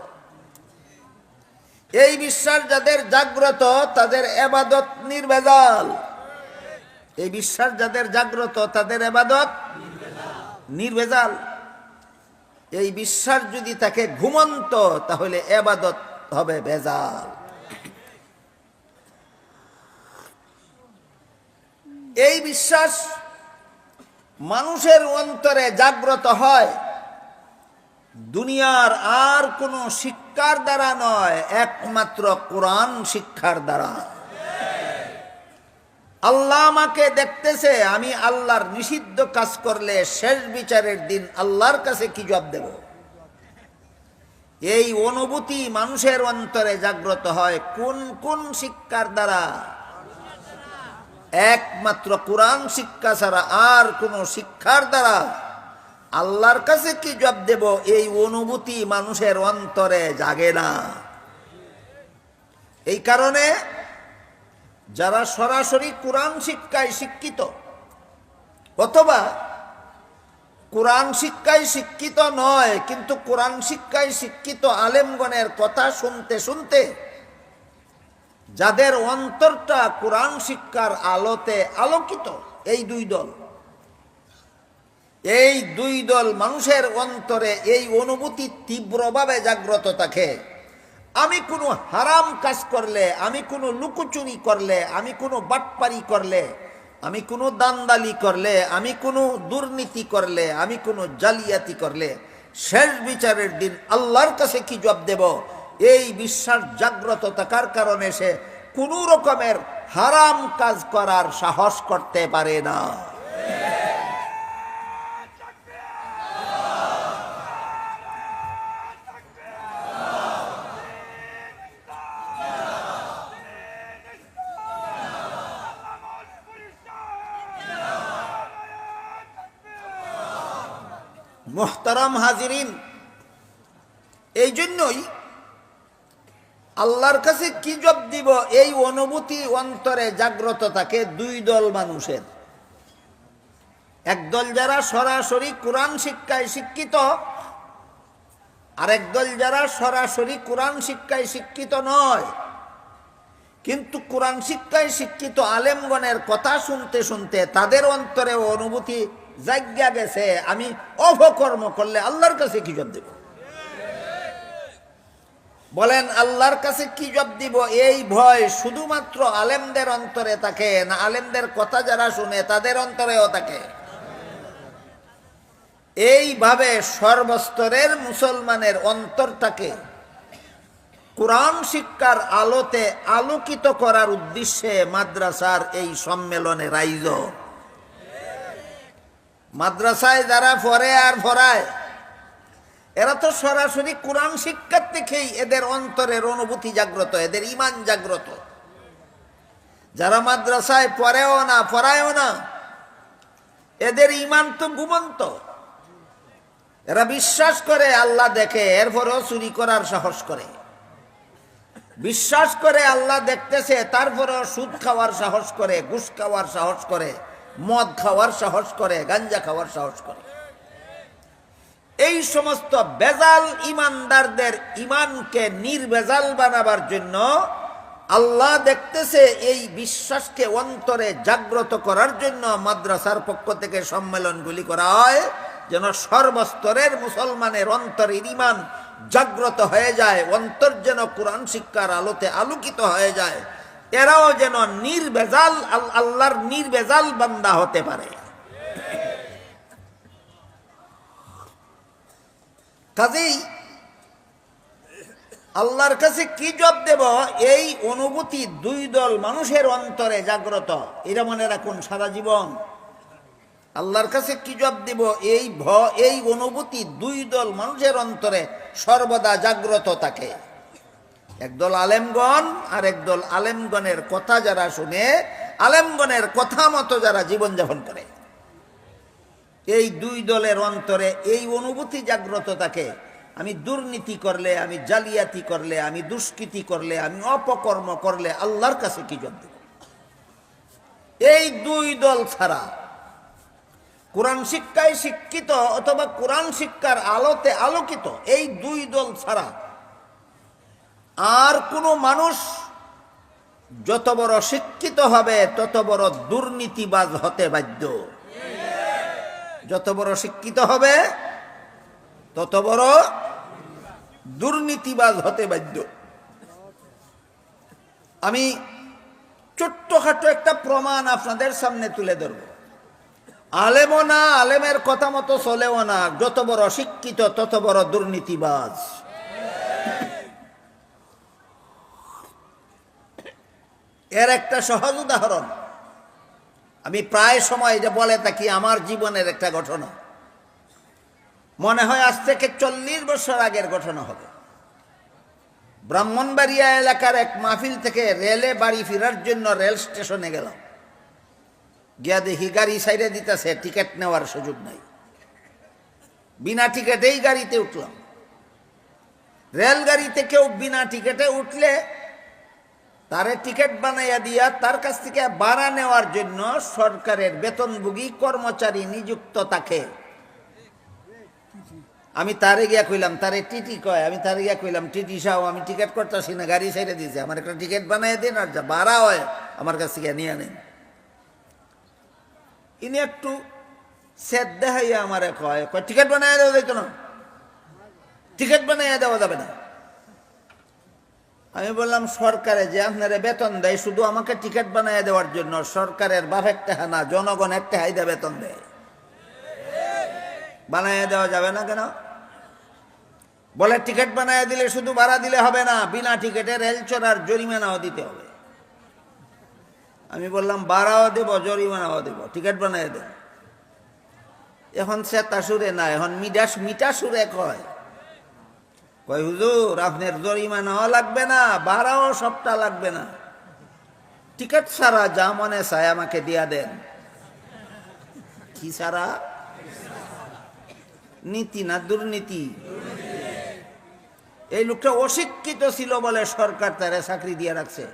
Speaker 1: এই বিশ্বাস যাদের জাগ্রত তাদের ইবাদত নির্ভেজাল। এই বিশ্বাস যাদের জাগ্রত তাদের ইবাদত নির্ভেজাল। এই বিশ্বাস যদি তাকে ঘুমন্ত তাহলে ইবাদত হবে ভেজাল। এই বিশ্বাস মানুষের অন্তরে জাগ্রত হয় দুনিয়ার আর কোনো শিক্ষার দ্বারা নয়, একমাত্র কোরআন শিক্ষার দ্বারা। আল্লাহ আমাকে দেখতেছে, আমি আল্লাহর নিষিদ্ধ কাজ করলে শেষ বিচারের দিন আল্লাহর কাছে কি জবাব দেব, এই অনুভূতি মানুষের অন্তরে জাগ্রত হয় কোন কোন শিক্ষার দ্বারা? একমাত্র কোরআন শিক্ষা ছাড়া আর কোন শিক্ষার দ্বারা আল্লাহর কাছে কি জবাব দেব, এই অনুভূতি মানুষের অন্তরে জাগে না। এই কারণে যারা সরাসরি কোরআন শিক্ষায় শিক্ষিত অথবা কোরআন শিক্ষায় শিক্ষিত নয় কিন্তু কোরআন শিক্ষায় শিক্ষিত আলেমগণের কথা শুনতে শুনতে যাদের অন্তরটা কোরআন শিক্ষার আলোতে আলোকিত, এই দুই দল মানুষের অন্তরে এই অনুভূতি তীব্রভাবে জাগ্রত থাকে। আমি কোনো হারাম কাজ করলে, আমি কোনো লুকোচুরি করলে, আমি কোনো বাটপারি করলে, আমি কোনো দান্দালি করলে, আমি কোনো দুর্নীতি করলে, আমি কোনো জালিয়াতি করলে শেষ বিচারের দিন আল্লাহর কাছে কি জবাব দেব, এই বিশ্বাস জাগ্রত থাকার কারণে সে কোনো রকমের হারাম কাজ করার সাহস করতে পারে না। মুহতারাম হাজিরিন, এই জন্যই আল্লাহর কাছে কি জবাব দিব এই অনুভূতি অন্তরে জাগ্রত থাকে দুই দল মানুষের। একদল যারা সরাসরি কোরআন শিক্ষায় শিক্ষিত, আর একদল যারা সরাসরি কোরআন শিক্ষায় শিক্ষিত নয় কিন্তু কোরআন শিক্ষায় শিক্ষিত আলেমগণের কথা শুনতে শুনতে তাদের অন্তরে অনুভূতি জাগ্যা গেছে, আমি অপকর্ম করলে আল্লাহর কাছে কি জবাব দেব। বলেন আল্লাহর কাছে কি জবাব দিব, এই ভয় শুধুমাত্র আলেমদের অন্তরে থাকে না আলেমদের কথা যারা শুনে তাদের অন্তরেও থাকে? এইভাবে সর্বস্তরের মুসলমানের অন্তরটাকে কোরআন শিক্ষার আলোতে আলোকিত করার উদ্দেশ্যে মাদ্রাসার এই সম্মেলনের আয়োজন। মাদ্রাসায় যারা পড়ে আর পড়ায় এরা তো সরাসরি কোরআন শিক্ষার থেকেই এদের অন্তরের অনুভূতি জাগ্রত, এদের ঈমান জাগ্রত। যারা মাদ্রাসায় পড়েও না পড়ায়ও না এদের ঈমান তো ঘুমন্ত। এরা বিশ্বাস করে আল্লাহ দেখে, এরপরেও চুরি করার সাহস করে। বিশ্বাস করে আল্লাহ দেখতেছে, তারপরেও সুদ খাওয়ার সাহস করে, ঘুষ খাওয়ার সাহস করে, মদ খাওয়ার সাহস করে, গাঞ্জা খাওয়ার সাহস করে। এই সমস্ত বেজাল ইমানদারদের ইমানকে নির্বেজাল বানাবার জন্য আল্লাহ দেখতেছে, এই বিশ্বাসকে অন্তরে জাগ্রত করার জন্য মাদ্রাসার পক্ষ থেকে সম্মেলনগুলি করা হয়, যেন সর্বস্তরের মুসলমানের অন্তরের ঈমান জাগ্রত হয়ে যায়, অন্তর যেন কোরআন শিক্ষার আলোতে আলোকিত হয়ে যায়, এরাও যেন নির্বেজাল আল্লাহর নির্বেজাল বান্দা হতে পারে। কাজেই আল্লাহর কাছে কি জবাব দেব, এই অনুভূতি দুই দল মানুষের অন্তরে জাগ্রত। এরা মনে রাখুন সারা জীবন আল্লাহর কাছে কি জবাব দেব, এই অনুভূতি দুই দল মানুষের অন্তরে সর্বদা জাগ্রত থাকে। একদল আলেমগণ আর একদল আলেমগণের কথা যারা শুনে, আলেমগণের কথা মতো যারা জীবনযাপন করে, এই দুই দলের অন্তরে এই অনুভূতি জাগ্রত থাকে। আমি দুর্নীতি করলে, আমি জালিয়াতি করলে, আমি দুষ্কৃতি করলে, আমি অপকর্ম করলে আল্লাহর কাছে কি জবাব দেব। এই দুই দল ছাড়া, কোরআন শিক্ষায় শিক্ষিত অথবা কোরআন শিক্ষার আলোতে আলোকিত, এই দুই দল ছাড়া আর কোনো মানুষ যত বড় শিক্ষিত হবে তত বড় দুর্নীতিবাজ হতে বাধ্য। যত বড় শিক্ষিত হবে তত বড় দুর্নীতিবাজ হতে বাধ্য। আমি ছোট্টখাটো একটা প্রমাণ আপনাদের সামনে তুলে ধরব। আলেমও না, আলেমের কথা মতো চলেও না, যত বড় শিক্ষিত তত বড় দুর্নীতিবাজ। এর একটা সহজ উদাহরণ আমি প্রায় সময় যে বলে থাকি, আমার জীবনের একটা ঘটনা। মনে হয় আজ থেকে 40 বছর আগের ঘটনা হবে। ব্রাহ্মণবাড়িয়া এলাকার এক মাহফিল থেকে রেলে বাড়ি ফেরার জন্য রেল স্টেশনে গেলাম। গিয়া দেখি গাড়ি সাইডে দিতেছে, টিকিট নেওয়ার সুযোগ নাই। বিনা টিকিটেই গাড়িতে উঠলাম। রেলগাড়িতে কেউ বিনা টিকিটে উঠলে তারে টিকিট বানাইয়া দিয়া তার কাছ থেকে ভাড়া নেওয়ার জন্য সরকারের বেতনভোগী কর্মচারী নিযুক্ত থাকে। আমি তারে গিয়া কইলাম, তারে টিটি কয়, আমি তারে গিয়া কইলাম, টিটি সাহেব আমি টিকিট করতেছি না, গাড়ি ছেড়ে দিয়েছে, আমার একটা টিকিট বানাইয়া দিন, আর যা ভাড়া হয় আমার কাছ থেকে নিয়ে নেন। ইনি একটু সেদ দেখাইয়া আমারে কয়, টিকিট বানাইয়া দেওয়া যাইতো না, টিকিট বানাইয়া দেওয়া যাবে না। আমি বললাম, সরকারে যে আপনারা বেতন দেয় শুধু আমাকে টিকিট বানাইয়া দেওয়ার জন্য, সরকারের বাপের টাকা না, জনগণ একটা হাইদা বেতন দেয়, বানাইয়া দেওয়া যাবে না কেন? বলে টিকিট বানাইয়া দিলে শুধু ভাড়া দিলে হবে না, বিনা টিকিটে রেল চড়ার জরিমানাও দিতে হবে। আমি বললাম, ভাড়াও দেব, জরিমানাও দেব, টিকিট বানাইয়া দেব। এখন সে তা সুরে না, এখন মিটা সুরে কয়, হুজুর আপনার জরিমানাও লাগবে না, ভাড়াও সবটা লাগবে না, টিকিট ছাড়া যা মনে চায় আমাকে দিয়া দেন। কি ছাড়া? নীতি না দুর্নীতি? এই লোকটা অশিক্ষিত ছিল বলে সরকার তারে চাকরি দিয়ে রাখছে,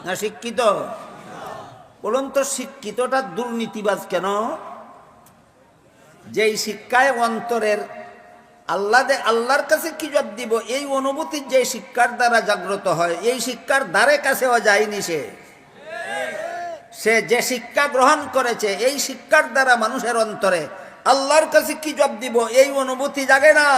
Speaker 1: না শিক্ষিত? বলুন তো, শিক্ষিতটা দুর্নীতিবাজ কেন? যেই শিক্ষায় অন্তরের আল্লাহর কাছে কি জবাব দিব, এই অনুভূতি যে শিক্ষার দ্বারা জাগ্রত হয়, এই শিক্ষার দ্বারে কাছেও যায়নি সে যে শিক্ষা গ্রহণ করেছে, এই শিক্ষার দ্বারা মানুষের অন্তরে আল্লাহর কাছে কি জবাব দিব এই অনুভূতি জাগে না।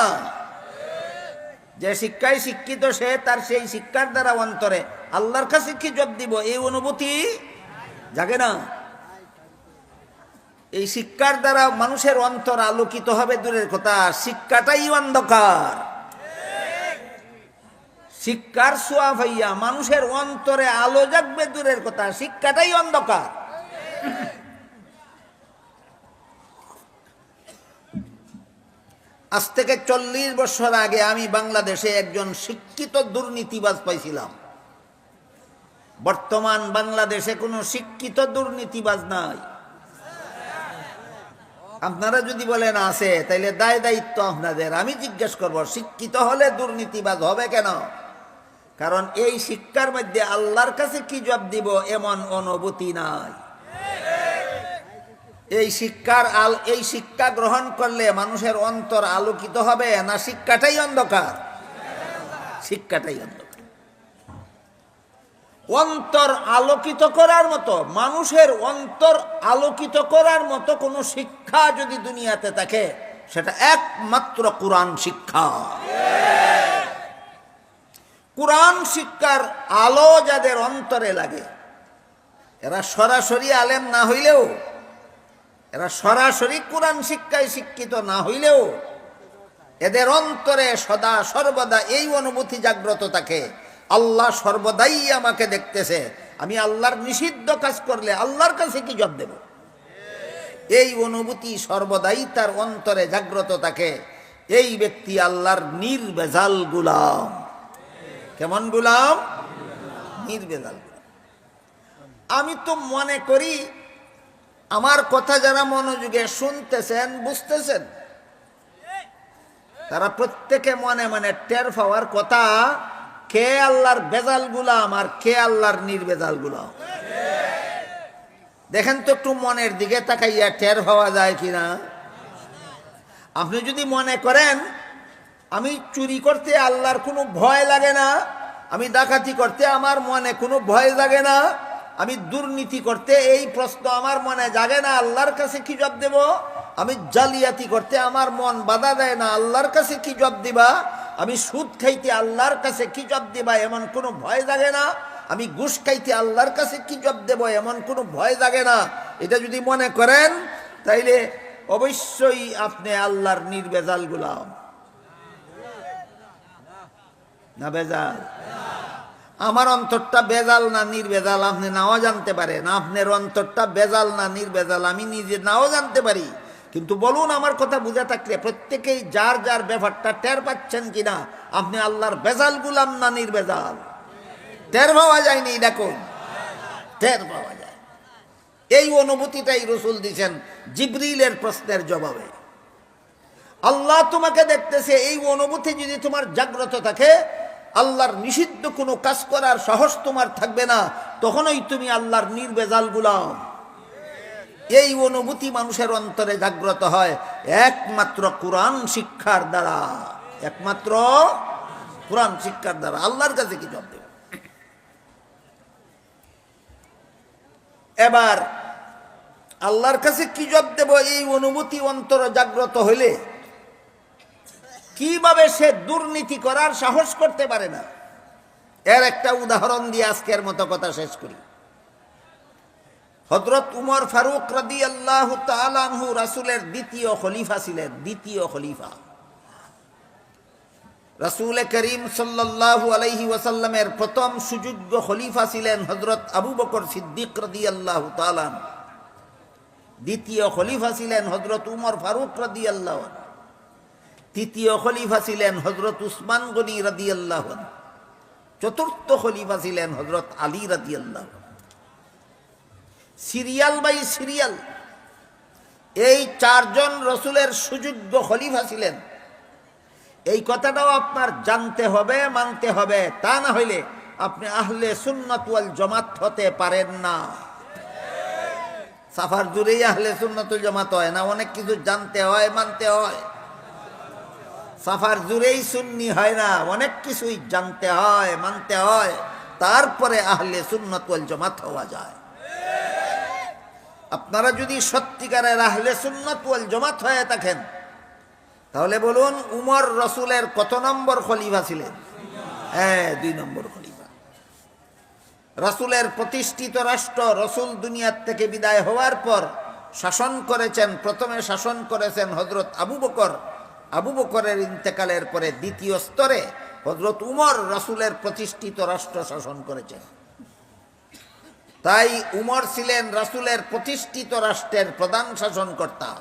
Speaker 1: যে শিক্ষায় শিক্ষিত সে, তার সেই শিক্ষার দ্বারা অন্তরে আল্লাহর কাছে কি জবাব দিব এই অনুভূতি জাগে না। এই শিক্ষার দ্বারা মানুষের অন্তর আলোকিত হবে দূরের কথা, শিক্ষাটাই অন্ধকার। শিক্ষার ছোঁয়া ভাইয়া মানুষের অন্তরে আলো জাগবে দূরের কথা, শিক্ষাটাই অন্ধকার। আজ থেকে 40 বছর আগে আমি বাংলাদেশে একজন শিক্ষিত দুর্নীতিবাজ পাইছিলাম। বর্তমান বাংলাদেশে কোনো শিক্ষিত দুর্নীতিবাজ নাই। আপনারা যদি বলেন আছে, তাইলে দায় দায়িত্ব আপনাদের। আমি জিজ্ঞেস করব, শিক্ষিত হলে দুর্নীতিবাজ হবে কেন? কারণ এই শিক্ষার মধ্যে আল্লাহর কাছে কি জবাব দিব এমন অনুভূতি নাই। এই শিক্ষা গ্রহণ করলে মানুষের অন্তর আলোকিত হবে না, শিক্ষাটাই অন্ধকার? শিক্ষাটাই অন্ধকার। অন্তর আলোকিত করার মতো, মানুষের অন্তর আলোকিত করার মতো কোন শিক্ষা যদি দুনিয়াতে থাকে, সেটা একমাত্র কোরআন শিক্ষা। কোরআন শিক্ষার আলো যাদের অন্তরে লাগে, এরা সরাসরি আলেম না হইলেও, এরা সরাসরি কোরআন শিক্ষায় শিক্ষিত না হইলেও, এদের অন্তরে সদা সর্বদা এই অনুভূতি জাগ্রত থাকে, আল্লাহ সর্বদাই আমাকে দেখতেছে, আমি আল্লাহর নিষিদ্ধ কাজ করলে আল্লাহর কাছে কি জবাব দেব। এই অনুভূতি সর্বদাই তার অন্তরে জাগ্রত থাকে। এই ব্যক্তি আল্লাহর নির্ভেজাল গোলাম। কেমন গোলাম? নির্ভেজাল গোলাম। আমি তো মনে করি আমার কথা যারা মনোযোগে শুনতেছেন, বুঝতেছেন, তারা প্রত্যেকে মনে মনে টের পাওয়ার কথা, কে আল্লাহর বেজাল গোলাম আর কে আল্লাহর নির্ভেজাল গোলাম। দেখেন তো একটু মনের দিকে তাকাইয়া টের পাওয়া যায় কিনা। আপনি যদি মনে করেন আমি চুরি করতে আল্লাহর কোনো ভয় লাগে না, আমি ডাকাতি করতে আমার মনে কোনো ভয় জাগে না, আমি দুর্নীতি করতে এই প্রশ্ন আমার মনে জাগে না আল্লাহর কাছে কি জবাব দেব, আমি জালিয়াতি করতে আমার মন বাধা দেয় না আল্লাহর কাছে কি জবাব দিবা, আমি সুদ খাইতে আল্লাহর কাছে কি জবাব দিবা এমন কোনো ভয় জাগে না, আমি ঘুষ খাইতে আল্লাহর কাছে কি জবাব দেব এমন কোনো ভয় জাগে না, এটা যদি মনে করেন তাইলে অবশ্যই আপনি আল্লাহর নির্বেজাল গোলাম। না বেজাল? আমার অন্তরটা বেজাল না নির্বেজাল আপনি নাও জানতে পারেন, আপনার অন্তরটা বেজাল না নির্বেজাল আমি নিজে নাও জানতে পারি। কিন্তু বলুন আমার কথা বুঝে থাকলে প্রত্যেকেই যার যার ব্যাপারটা টের পাচ্ছেন কিনা, আপনি আল্লাহর বেজাল গুলাম না নির্বেজাল? টের পাওয়া যায়নি, দেখুন টের পাওয়া যায়। এই অনুভূতিটাই রসুল দিয়েছেন জিবরিলের প্রশ্নের জবাবে। আল্লাহ তোমাকে দেখতেছে, এই অনুভূতি যদি তোমার জাগ্রত থাকে, আল্লাহর নিষিদ্ধ কোনো কাজ করার সাহস তোমার থাকবে না, তখনই তুমি আল্লাহর নির্বেজাল গোলাম। এই অনুভূতি মানুষের অন্তরে জাগ্রত হয় একমাত্র কোরআন শিক্ষার দ্বারা, একমাত্র কোরআন শিক্ষার দ্বারা। আল্লাহর কাছে কি জবাব দেব? এবার আল্লাহর কাছে কি জবাব দেব, এই অনুভূতি অন্তরে জাগ্রত হইলে কিভাবে সে দুর্নীতি করার সাহস করতে পারে না। এর একটা উদাহরণ দিয়ে আজকের মতো কথা শেষ করি। হযরত উমর ফারুক রাদিয়াল্লাহু তাআলা আনহু রাসূলের দ্বিতীয় খলিফা ছিলেন, দ্বিতীয় খলিফা। রাসূল করিম সাল্লাল্লাহু আলাইহি ওয়াসাল্লামের প্রথম সুযোগ্য খলিফা ছিলেন হযরত আবু বকর সিদ্দিক রাদিয়াল্লাহু তাআলা। দ্বিতীয় খলিফা ছিলেন হযরত উমর ফারুক রাদিয়াল্লাহু আনহু। তৃতীয় খলিফা ছিলেন হযরত উসমান গনি রাদিয়াল্লাহু আনহু। চতুর্থ খলিফা ছিলেন হযরত আলী রাদিয়াল্লাহু আনহু। সিরিয়াল বাই সিরিয়াল এই চারজন রসুলের সুযোগ্য খলিফা ছিলেন। এই কথাটাও আপনার জানতে হবে, মানতে হবে, তা না হইলে আপনি আহলে সুন্নাত ওয়াল জামাত হতে পারেন না। সাফার জুড়েই আহলে সুন্নাত ওয়াল জামাত হয় না, অনেক কিছু জানতে হয়, মানতে হয়। সাফার জুড়েই সুন্নি হয় না, অনেক কিছুই জানতে হয়, মানতে হয়, তারপরে আহলে সুন্নাত ওয়াল জামাত হওয়া যায়। আপনারা যদি সত্যিকারের আহলে সুন্নাত ওয়াল জামাত হয়ে থাকেন, তাহলে বলুন উমর রসুলের কত নম্বর খলিফা ছিলেন? হ্যাঁ, 2 নম্বর খলিফা। রসুলের প্রতিষ্ঠিত রাষ্ট্র, রসুল দুনিয়ার থেকে বিদায় হওয়ার পর শাসন করেছেন, প্রথমে শাসন করেছেন হযরত আবু বকর। আবু বকরের ইন্তেকালের পরে দ্বিতীয় স্তরে হযরত উমর রসুলের প্রতিষ্ঠিত রাষ্ট্র শাসন করেছেন। তাই উমর ছিলেন রাসূলের প্রতিষ্ঠিত রাষ্ট্রের প্রধান শাসনকর্তা।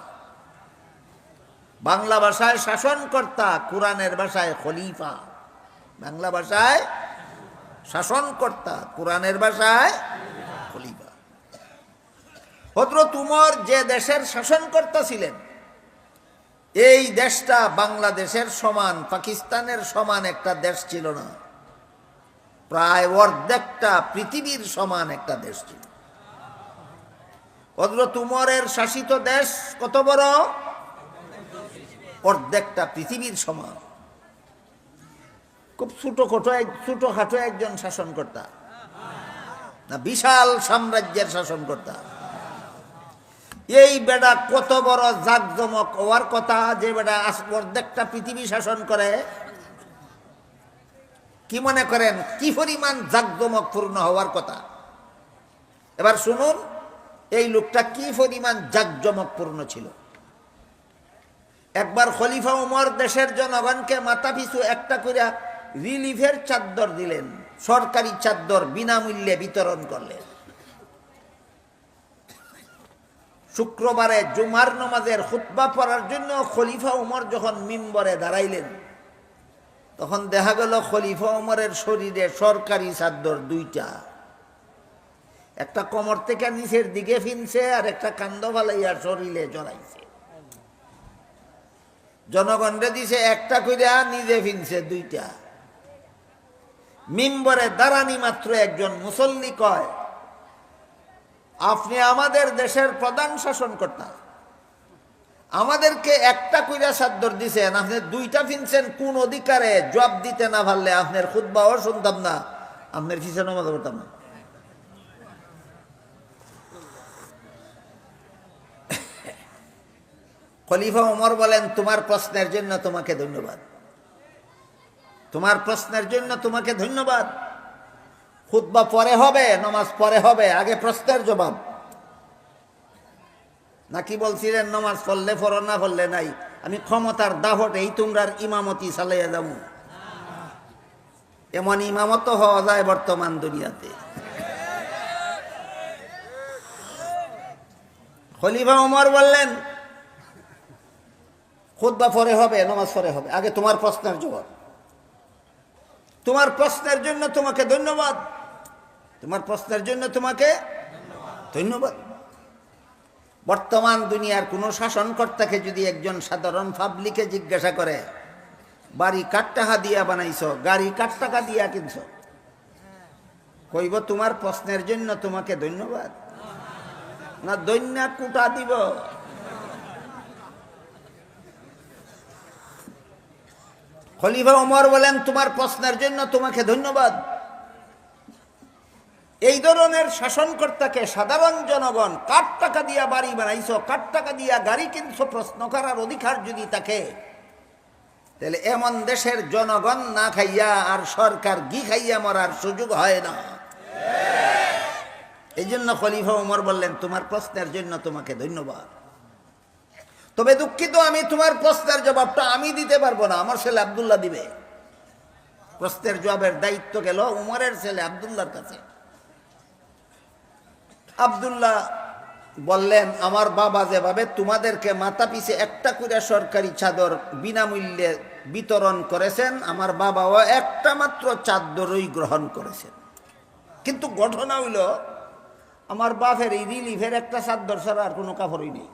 Speaker 1: বাংলা ভাষায় শাসনকর্তা, কোরআনের ভাষায় খলিফা। বাংলা ভাষায় শাসনকর্তা, কোরআনের ভাষায় খলিফা। হযরত উমর যে দেশের শাসনকর্তা ছিলেন, এই দেশটা বাংলাদেশের সমান, পাকিস্তানের সমান একটা দেশ ছিল না, প্রায় অর্ধেকটা পৃথিবীর সমান একটা দেশ ছিল। হযরত উমরের শাসিত দেশ কত বড়? অর্ধেকটা পৃথিবীর সমান। খুব ছোটখাটো একজন শাসনকর্তা না, বিশাল সাম্রাজ্যের শাসনকর্তা। এই বেড়া কত বড় জাকজমক হওয়ার কথা, যে বেড়া অর্ধেকটা পৃথিবী শাসন করে। কি মনে করেন কি পরিমাণ জাকজমকপূর্ণ হওয়ার কথা? এবার শুনুন এই লোকটা কি পরিমাণ জাকজমকপূর্ণ ছিল। একবার খলিফা উমর দেশের জনগণকে মাথা পিছু একটা করে রিলিফের চাদর দিলেন, সরকারি চাদর বিনামূল্যে বিতরণ করলেন। শুক্রবারে জুমার নামাজের খুতবা পড়ার জন্য খলিফা উমর যখন মিম্বরে দাঁড়াইলেন, তখন দেখা গেল খলিফা উমরের শরীরে সরকারি চাদর 2টা, একটা কোমর থেকে নিচের দিকে ফিনছে আর একটা কান্দ ফালাইয়া শরীরে জড়াইছে। জনগণরে দিছে একটা কইরা, নিজে ফিনছে 2টা। মিম্বরে দাঁড়ানি মাত্র একজন মুসল্লি কয়, আপনি আমাদের দেশের প্রধান শাসনকর্তা, আমাদেরকে একটা কইরা চাদর দিছেন, আপনি দুইটা ফিনছেন, কোন অধিকারে জবাব দিতে না পারলে আপনার খুতবাও শুনতাম না, আপনার পিছনে নামাজ পড়তাম না। খলিফা ওমর বলেন, তোমার প্রশ্নের জন্য তোমাকে ধন্যবাদ, তোমার প্রশ্নের জন্য তোমাকে ধন্যবাদ। খুতবা পরে হবে, নামাজ পরে হবে, আগে প্রশ্নের জবাব। নাকি বলছিলেন নামাজ পড়লে পড়ো, না পড়লে নাই, আমি ক্ষমতার দাহটেই তোমরার ইমামতি চালাইয়া যাবো। এমন ইমামত হওয়া যায় বর্তমান দুনিয়াতে। খলিফা ওমর বললেন, খুতবা পরে হবে, নামাজ পরে হবে, আগে তোমার প্রশ্নের জবাব। তোমার প্রশ্নের জন্য তোমাকে ধন্যবাদ, তোমার প্রশ্নের জন্য তোমাকে ধন্যবাদ। বর্তমান দুনিয়ার কোন শাসনকর্তাকে যদি একজন সাধারণ পাবলিকে জিজ্ঞাসা করে, বাড়ি কার টাকা দিয়া বানাইছো, গাড়ি কার টাকা দিয়া কিনছো, কইব তোমার প্রশ্নের জন্য তোমাকে ধন্যবাদ, না দৈন্যা কুটা দিব। খলিফা ওমর বলেন, তোমার প্রশ্নের জন্য তোমাকে ধন্যবাদ। এই ধরনের শাসনকর্তাকে সাধারণ জনগণ কার টাকা দিয়া বাড়ি বানাইছো, কার টাকা দিয়া গাড়ি কিনছো প্রশ্ন করার অধিকার যদি থাকে, তাহলে এমন দেশের জনগণ না খাইয়া আর সরকার ঘি খাইয়া মরার সুযোগ হয় না। এই জন্য খলিফা ওমর বললেন, তোমার প্রশ্নের জন্য তোমাকে ধন্যবাদ। তবে দুঃখিত, আমি তোমার প্রশ্নের জবাবটা আমি দিতে পারবো না, আমার ছেলে আব্দুল্লাহ দিবে। প্রশ্নের জবাবের দায়িত্ব গেল উমরের ছেলে আব্দুল্লাহর কাছে। আব্দুল্লাহ বললেন, আমার বাবা যেভাবে তোমাদেরকে মাথা পিছে একটা করে সরকারি চাদর বিনামূল্যে বিতরণ করেছেন, আমার বাবাও একটা মাত্র চাদরই গ্রহণ করেছেন। কিন্তু ঘটনা হইল, আমার বাপের এই রিলিফের একটা চাদর ছাড়া আর কোনো কাপড়ই নেই।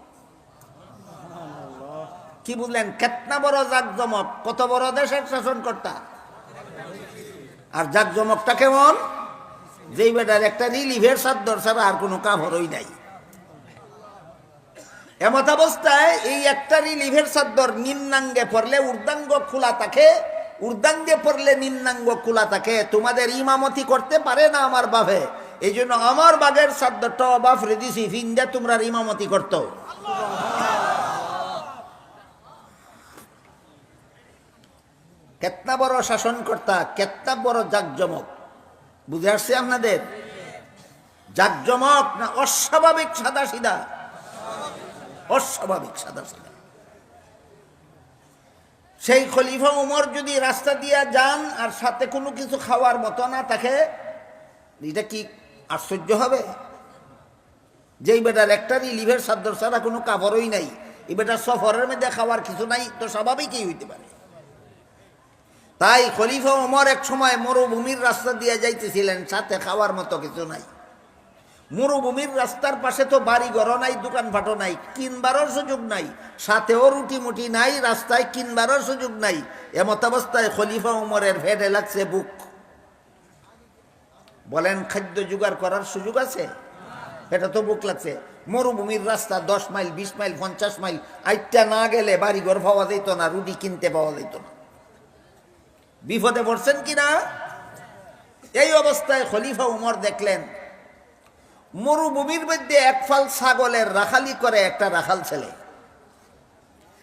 Speaker 1: কি বুঝলেন? কেতনা বড় জাকজমক, কত বড় দেশের শাসনকর্তা। আর জাকজমকটা কেমন? যেই বেটার একটা রিলিফের চাদর ছাড়া আর কোনো কাপড়ই নাই। এমত অবস্থায় এই একটা রিলিফের চাদর নিম্নাঙ্গে পড়লে ঊর্ধ্বাঙ্গ খোলা থাকে, ঊর্ধ্বাঙ্গে পড়লে নিম্নাঙ্গ খোলা থাকে। তোমাদের ইমামতি করতে পারে না আমার বাপে, এই জন্য আমার বাগের চাদরটা বাপরে দিছি, ফিন্দা তোমরা ইমামতি করতো। কেতনা বড় শাসনকর্তা, কেতনা বড় জাকজমক, বুঝে আসছে আপনাদের? জাকজমক না অস্বাভাবিক সাদা সিধা? অস্বাভাবিক সাদা সিধা। সেই খলিফা উমর যদি রাস্তা দিয়া যান আর সাথে কোনো কিছু খাওয়ার মতো না থাকে, এটা কি আশ্চর্য হবে? যেই বেটার একটা রিলিফের চাদর ছাড়া কোনো কাপড়ই নাই, এই বেটার সফরের মধ্যে খাওয়ার কিছু নাই, তো স্বাভাবিকই হইতে পারে। তাই খলিফা ওমর এক সময় মরুভূমির রাস্তা দিয়ে যাইতেছিলেন, সাথে খাওয়ার মতো কিছু নাই। মরুভূমির রাস্তার পাশে তো বাড়ি ঘর নাই, দোকানপাটও নাই, কিনবারও সুযোগ নাই, সাথেও রুটি মুটি নাই, রাস্তায় কিনবারও সুযোগ নাই। এমত অবস্থায় খলিফা ওমরের ভেড়ে লাগছে বুক। বলেন, খাদ্য জোগাড় করার সুযোগ আছে? এটা তো বুক লাগছে। মরুভূমির রাস্তা 10 মাইল, 20 মাইল, 50 মাইল আইটা না গেলে বাড়ি ঘর পাওয়া যেত না, রুটি কিনতে পাওয়া যেত না। বিপদে পড়ছেন কিনা? এই অবস্থায় খলিফা উমর দেখলেন মরুভূমির মধ্যে এক ফাল ছাগলের রাখালি করে একটা রাখাল ছেলে,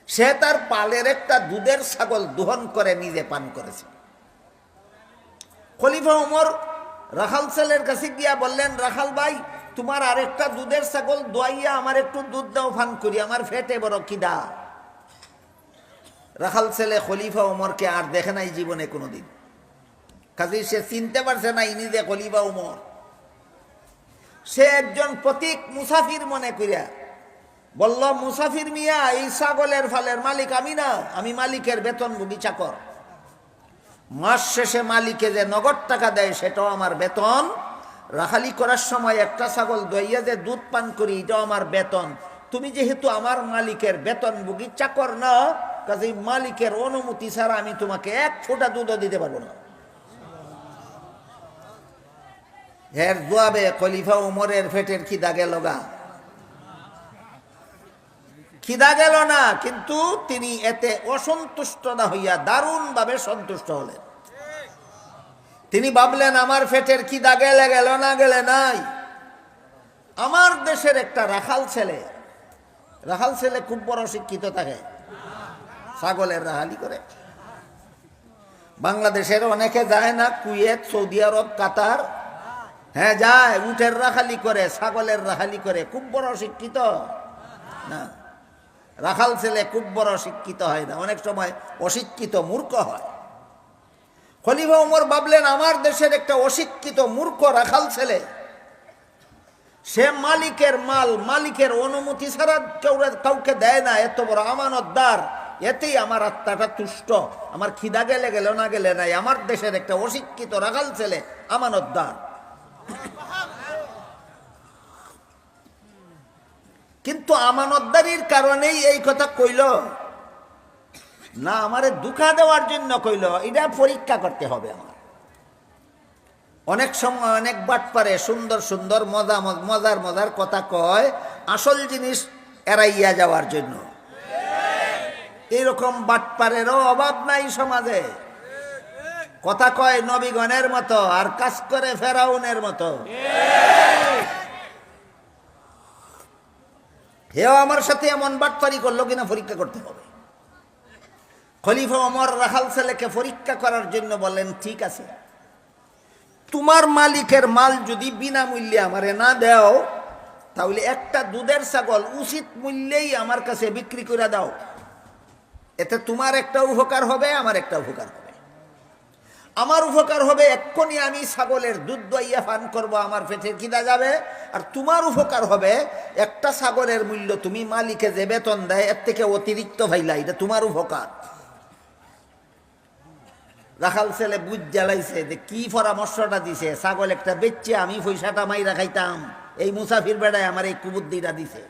Speaker 1: সে তার পালের একটা দুধের ছাগল দোহন করে নিজে পান করেছে। খলিফা উমর রাখাল ছেলের কাছে গিয়া বললেন, রাখাল ভাই, তোমার আরেকটা দুধের ছাগল দোয়াইয়া আমার একটু দুধ দাও, পান করি, আমার পেটে বড় খিদা। রাখাল ছেলে খলিফা উমরকে আর দেখে নাই জীবনে কোনোদিন, কাজেই সে চিনতে পারছে না ইনি যে খলিফা উমর। সে একজন প্রতীক মুসাফির মনে করিয়া বলল, মুসাফির মিয়া, এই ছাগলের ফালের মালিক আমি না, আমি মালিকের বেতনভোগী চাকর। মাস শেষে মালিকে যে নগদ টাকা দেয় সেটাও আমার বেতন, রাখালি করার সময় একটা ছাগল দইয়া যে দুধ পান করি এটাও আমার বেতন। তুমি যেহেতু আমার মালিকের বেতনভোগী চাকর না, কাজেই মালিকের অনুমতি ছাড়া আমি তোমাকে এক ফোঁটা দুধও দিতে পারবো না। এর জবাবে খলিফা উমরের পেটের খিদা গেল গা, খিদা গেল না, কিন্তু তিনি এতে অসন্তুষ্ট না হইয়া দারুণভাবে সন্তুষ্ট হলেন। তিনি ভাবলেন আমার পেটের খিদা গেলে গেল না গেলে নাই, আমার দেশের একটা রাখাল ছেলে খুব বড় শিক্ষিত থাকে, ছাগলের রাহালি করে। বাংলাদেশের অনেকে যায় না কুয়েত, সৌদি আরব, কাতার, হ্যাঁ যায়, উটের রাখালি করে, ছাগলের রাখালি করে, খুব বড় শিক্ষিত না। রাখাল ছেলে খুব বড় শিক্ষিত হয় না, অনেক সময় অশিক্ষিত মূর্খ হয়। খলিফা ওমর ভাবলেন আমার দেশের একটা অশিক্ষিত মূর্খ রাখাল ছেলে, সে মালিকের মাল মালিকের অনুমতি ছাড়া কাউকে দেয় না, এত বড় আমানতদার, এতেই আমার আত্মাটা তুষ্ট। আমার খিদা গেলে গেল না গেলে নাই, আমার দেশের একটা অশিক্ষিত রাখাল ছেলে আমানতদার। কিন্তু আমানতদারির কারণেই এই কথা কইল না, আমারে দুঃখা দেওয়ার জন্য কইল, এটা পরীক্ষা করতে হবে আমার। অনেক সময় অনেক বাটপারে সুন্দর সুন্দর মজার কথা কয় আসল জিনিস এড়াইয়া যাওয়ার জন্য। এইরকম বাটপারেরও অভাব নাই সমাজে, কথা কয় নবীগণের মতো আর কাজ করে ফেরাউনের মতো। হেও আমার সাথে এমন বাটপারি করলো কিনা পরীক্ষা করতে হবে। খলিফা ওমর রাখাল ছেলেকে পরীক্ষা করার জন্য বললেন ঠিক আছে, তোমার মালিকের মাল যদি বিনামূল্যে আমারে না দাও, তাহলে একটা দুধের ছাগল উচিত মূল্যেই আমার কাছে বিক্রি করে দাও, এতে তোমার একটা উপকার হবে, আমার একটা উপকার হবে। আমার উপকার হবে এক্ষুনি আমি ছাগলের দুধ দইয়া পান করবো, আমার পেটের খিদা যাবে। আর তোমার উপকার হবে একটা ছাগলের মূল্য তুমি মালিকে যে বেতন দেয় এর থেকে অতিরিক্ত ভাইলা, এটা তোমার উপকার। রাখাল ছেলে বুঝ জ্বালাইছে যে কি পরামর্শটা দিছে, ছাগল একটা বেচছে আমি পয়সাটা মাইরা খাইতাম, এই মুসাফির বেড়ায় আমার এই কুবুদ্দিটা দিছে।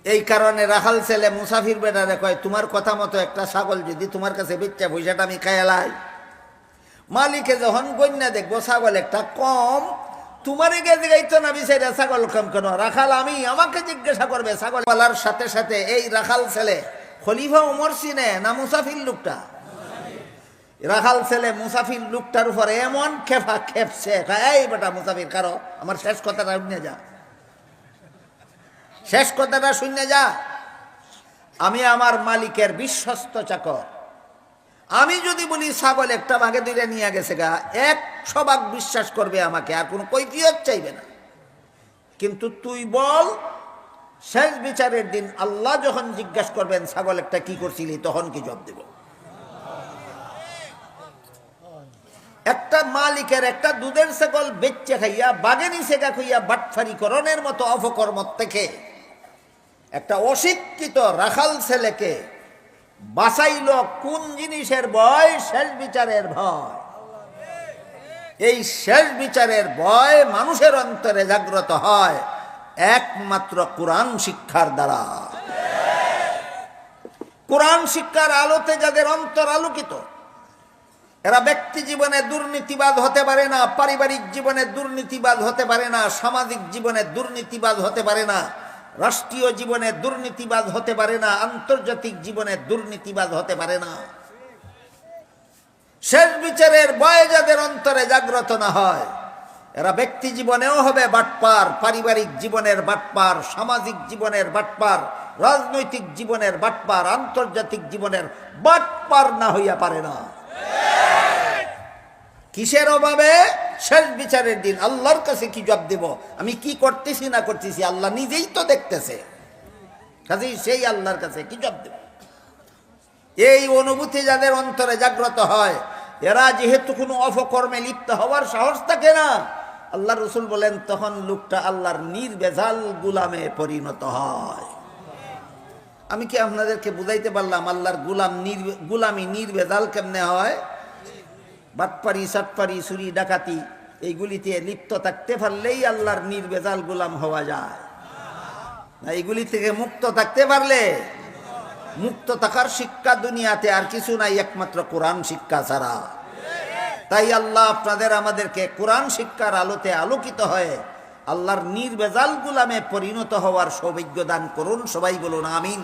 Speaker 1: এই কারণে রাখাল ছেলে মুসাফির বেড়ারে কয় তোমার কথা মতো একটা ছাগল যদি তোমার কাছে বেচছে পয়সাটা আমি খাইয়ালাই। মালিকে যখন গণ্যা দেখবো ছাগল একটা কম, তোমারে গেছে গাইতো না বিচাইরা ছাগল কম কেন, রাখাল আমি, আমাকে জিজ্ঞাসা করবে। ছাগল বলার সাথে সাথে এই রাখাল ছেলে খলিফা ওমর চিনে না মুসাফির লোকটা? রাখাল ছেলে মুসাফির লোকটার উপরে এমন খেপছে, এই বেটা মুসাফির কারো আমার শেষ কথাটা শুনে যা, শেষ কথাটা শুনে যা। আমি আমার মালিকের বিশ্বস্ত চাকর, আমি যদি বলি ছাগল একটা ভাগে দিলে নিয়ে গেছে গা, 100 ভাগ বিশ্বাস করবে আমাকে, আর কোনো কৈফিয়ত চাইবে না। কিন্তু তুই বল, শেষ বিচারের দিন আল্লাহ যখন জিজ্ঞাসা করবেন ছাগল একটা কি করছিলি, তখন কি জবাব দেব? একটা মালিকের একটা দুধের ছাগল বেচে খাইয়া বাগেনি সেগা খাইয়া বাটফারি করণের মতো অপকর্ম থেকে একটা অশিক্ষিত রাখাল ছেলেকে বাঁচাইল কোন জিনিসের ভয়? শেষ বিচারের ভয়। এই শেষ বিচারের ভয় মানুষের অন্তরে জাগ্রত হয় একমাত্র কোরআন শিক্ষার দ্বারা। কোরআন শিক্ষার আলোতে যাদের অন্তর আলোকিত, এরা ব্যক্তি জীবনে দুর্নীতিবাজ হতে পারে না, পারিবারিক জীবনে দুর্নীতিবাজ হতে পারে না, সামাজিক জীবনে দুর্নীতিবাজ হতে পারে না, রাষ্ট্রীয় জীবনে দুর্নীতিবাজ হতে পারে না, আন্তর্জাতিক জীবনে দুর্নীতিবাজ হতে পারে না। শেষ বিচারের ভয় যাদের অন্তরে জাগ্রত না হয়, এরা ব্যক্তি জীবনেও হবে বাটপার, পারিবারিক জীবনের বাটপার, সামাজিক জীবনের বাটপার, রাজনৈতিক জীবনের বাটপার, আন্তর্জাতিক জীবনের বাটপার না হইয়া পারে না। কিসের অভাবে? শেষ বিচারের দিন আল্লাহর কাছে কি জবাব দেব? আমি কি করতেছি না করতেছি আল্লাহ নিজেই তো দেখতেছে, কাজেই সেই আল্লাহর কাছে কি জবাব দেব? এই অনুভূতি যাদের অন্তরে জাগ্রত হয়, এরা যেহেতু কোনো অপকর্মে লিপ্ত হওয়ার সাহস থাকে না, আল্লাহ রসুল বলেন তখন লোকটা আল্লাহর নির্ভেজাল গুলামে পরিণত হয়। আমি কি আপনাদেরকে বুঝাইতে পারলাম আল্লাহর গুলামি নির্ভেজাল কেমনে হয়? বাটপারি, সাটপারি, চুরি ডাকাতি এইগুলিতে লিপ্ত থাকতে পারলেই আল্লাহর নির্ভেজাল গোলাম হওয়া যায় না। এইগুলি থেকে মুক্ত থাকতে পারলে, মুক্ত থাকার শিক্ষা দুনিয়াতে আর কিছু নাই একমাত্র কোরআন শিক্ষা ছাড়া। তাই আল্লাহ আপনাদের আমাদেরকে কোরআন শিক্ষার আলোতে আলোকিত হয়ে আল্লাহর নির্ভেজাল গুলামে পরিণত হওয়ার সৌভাগ্য দান করুন। সবাই বলুন আমিন।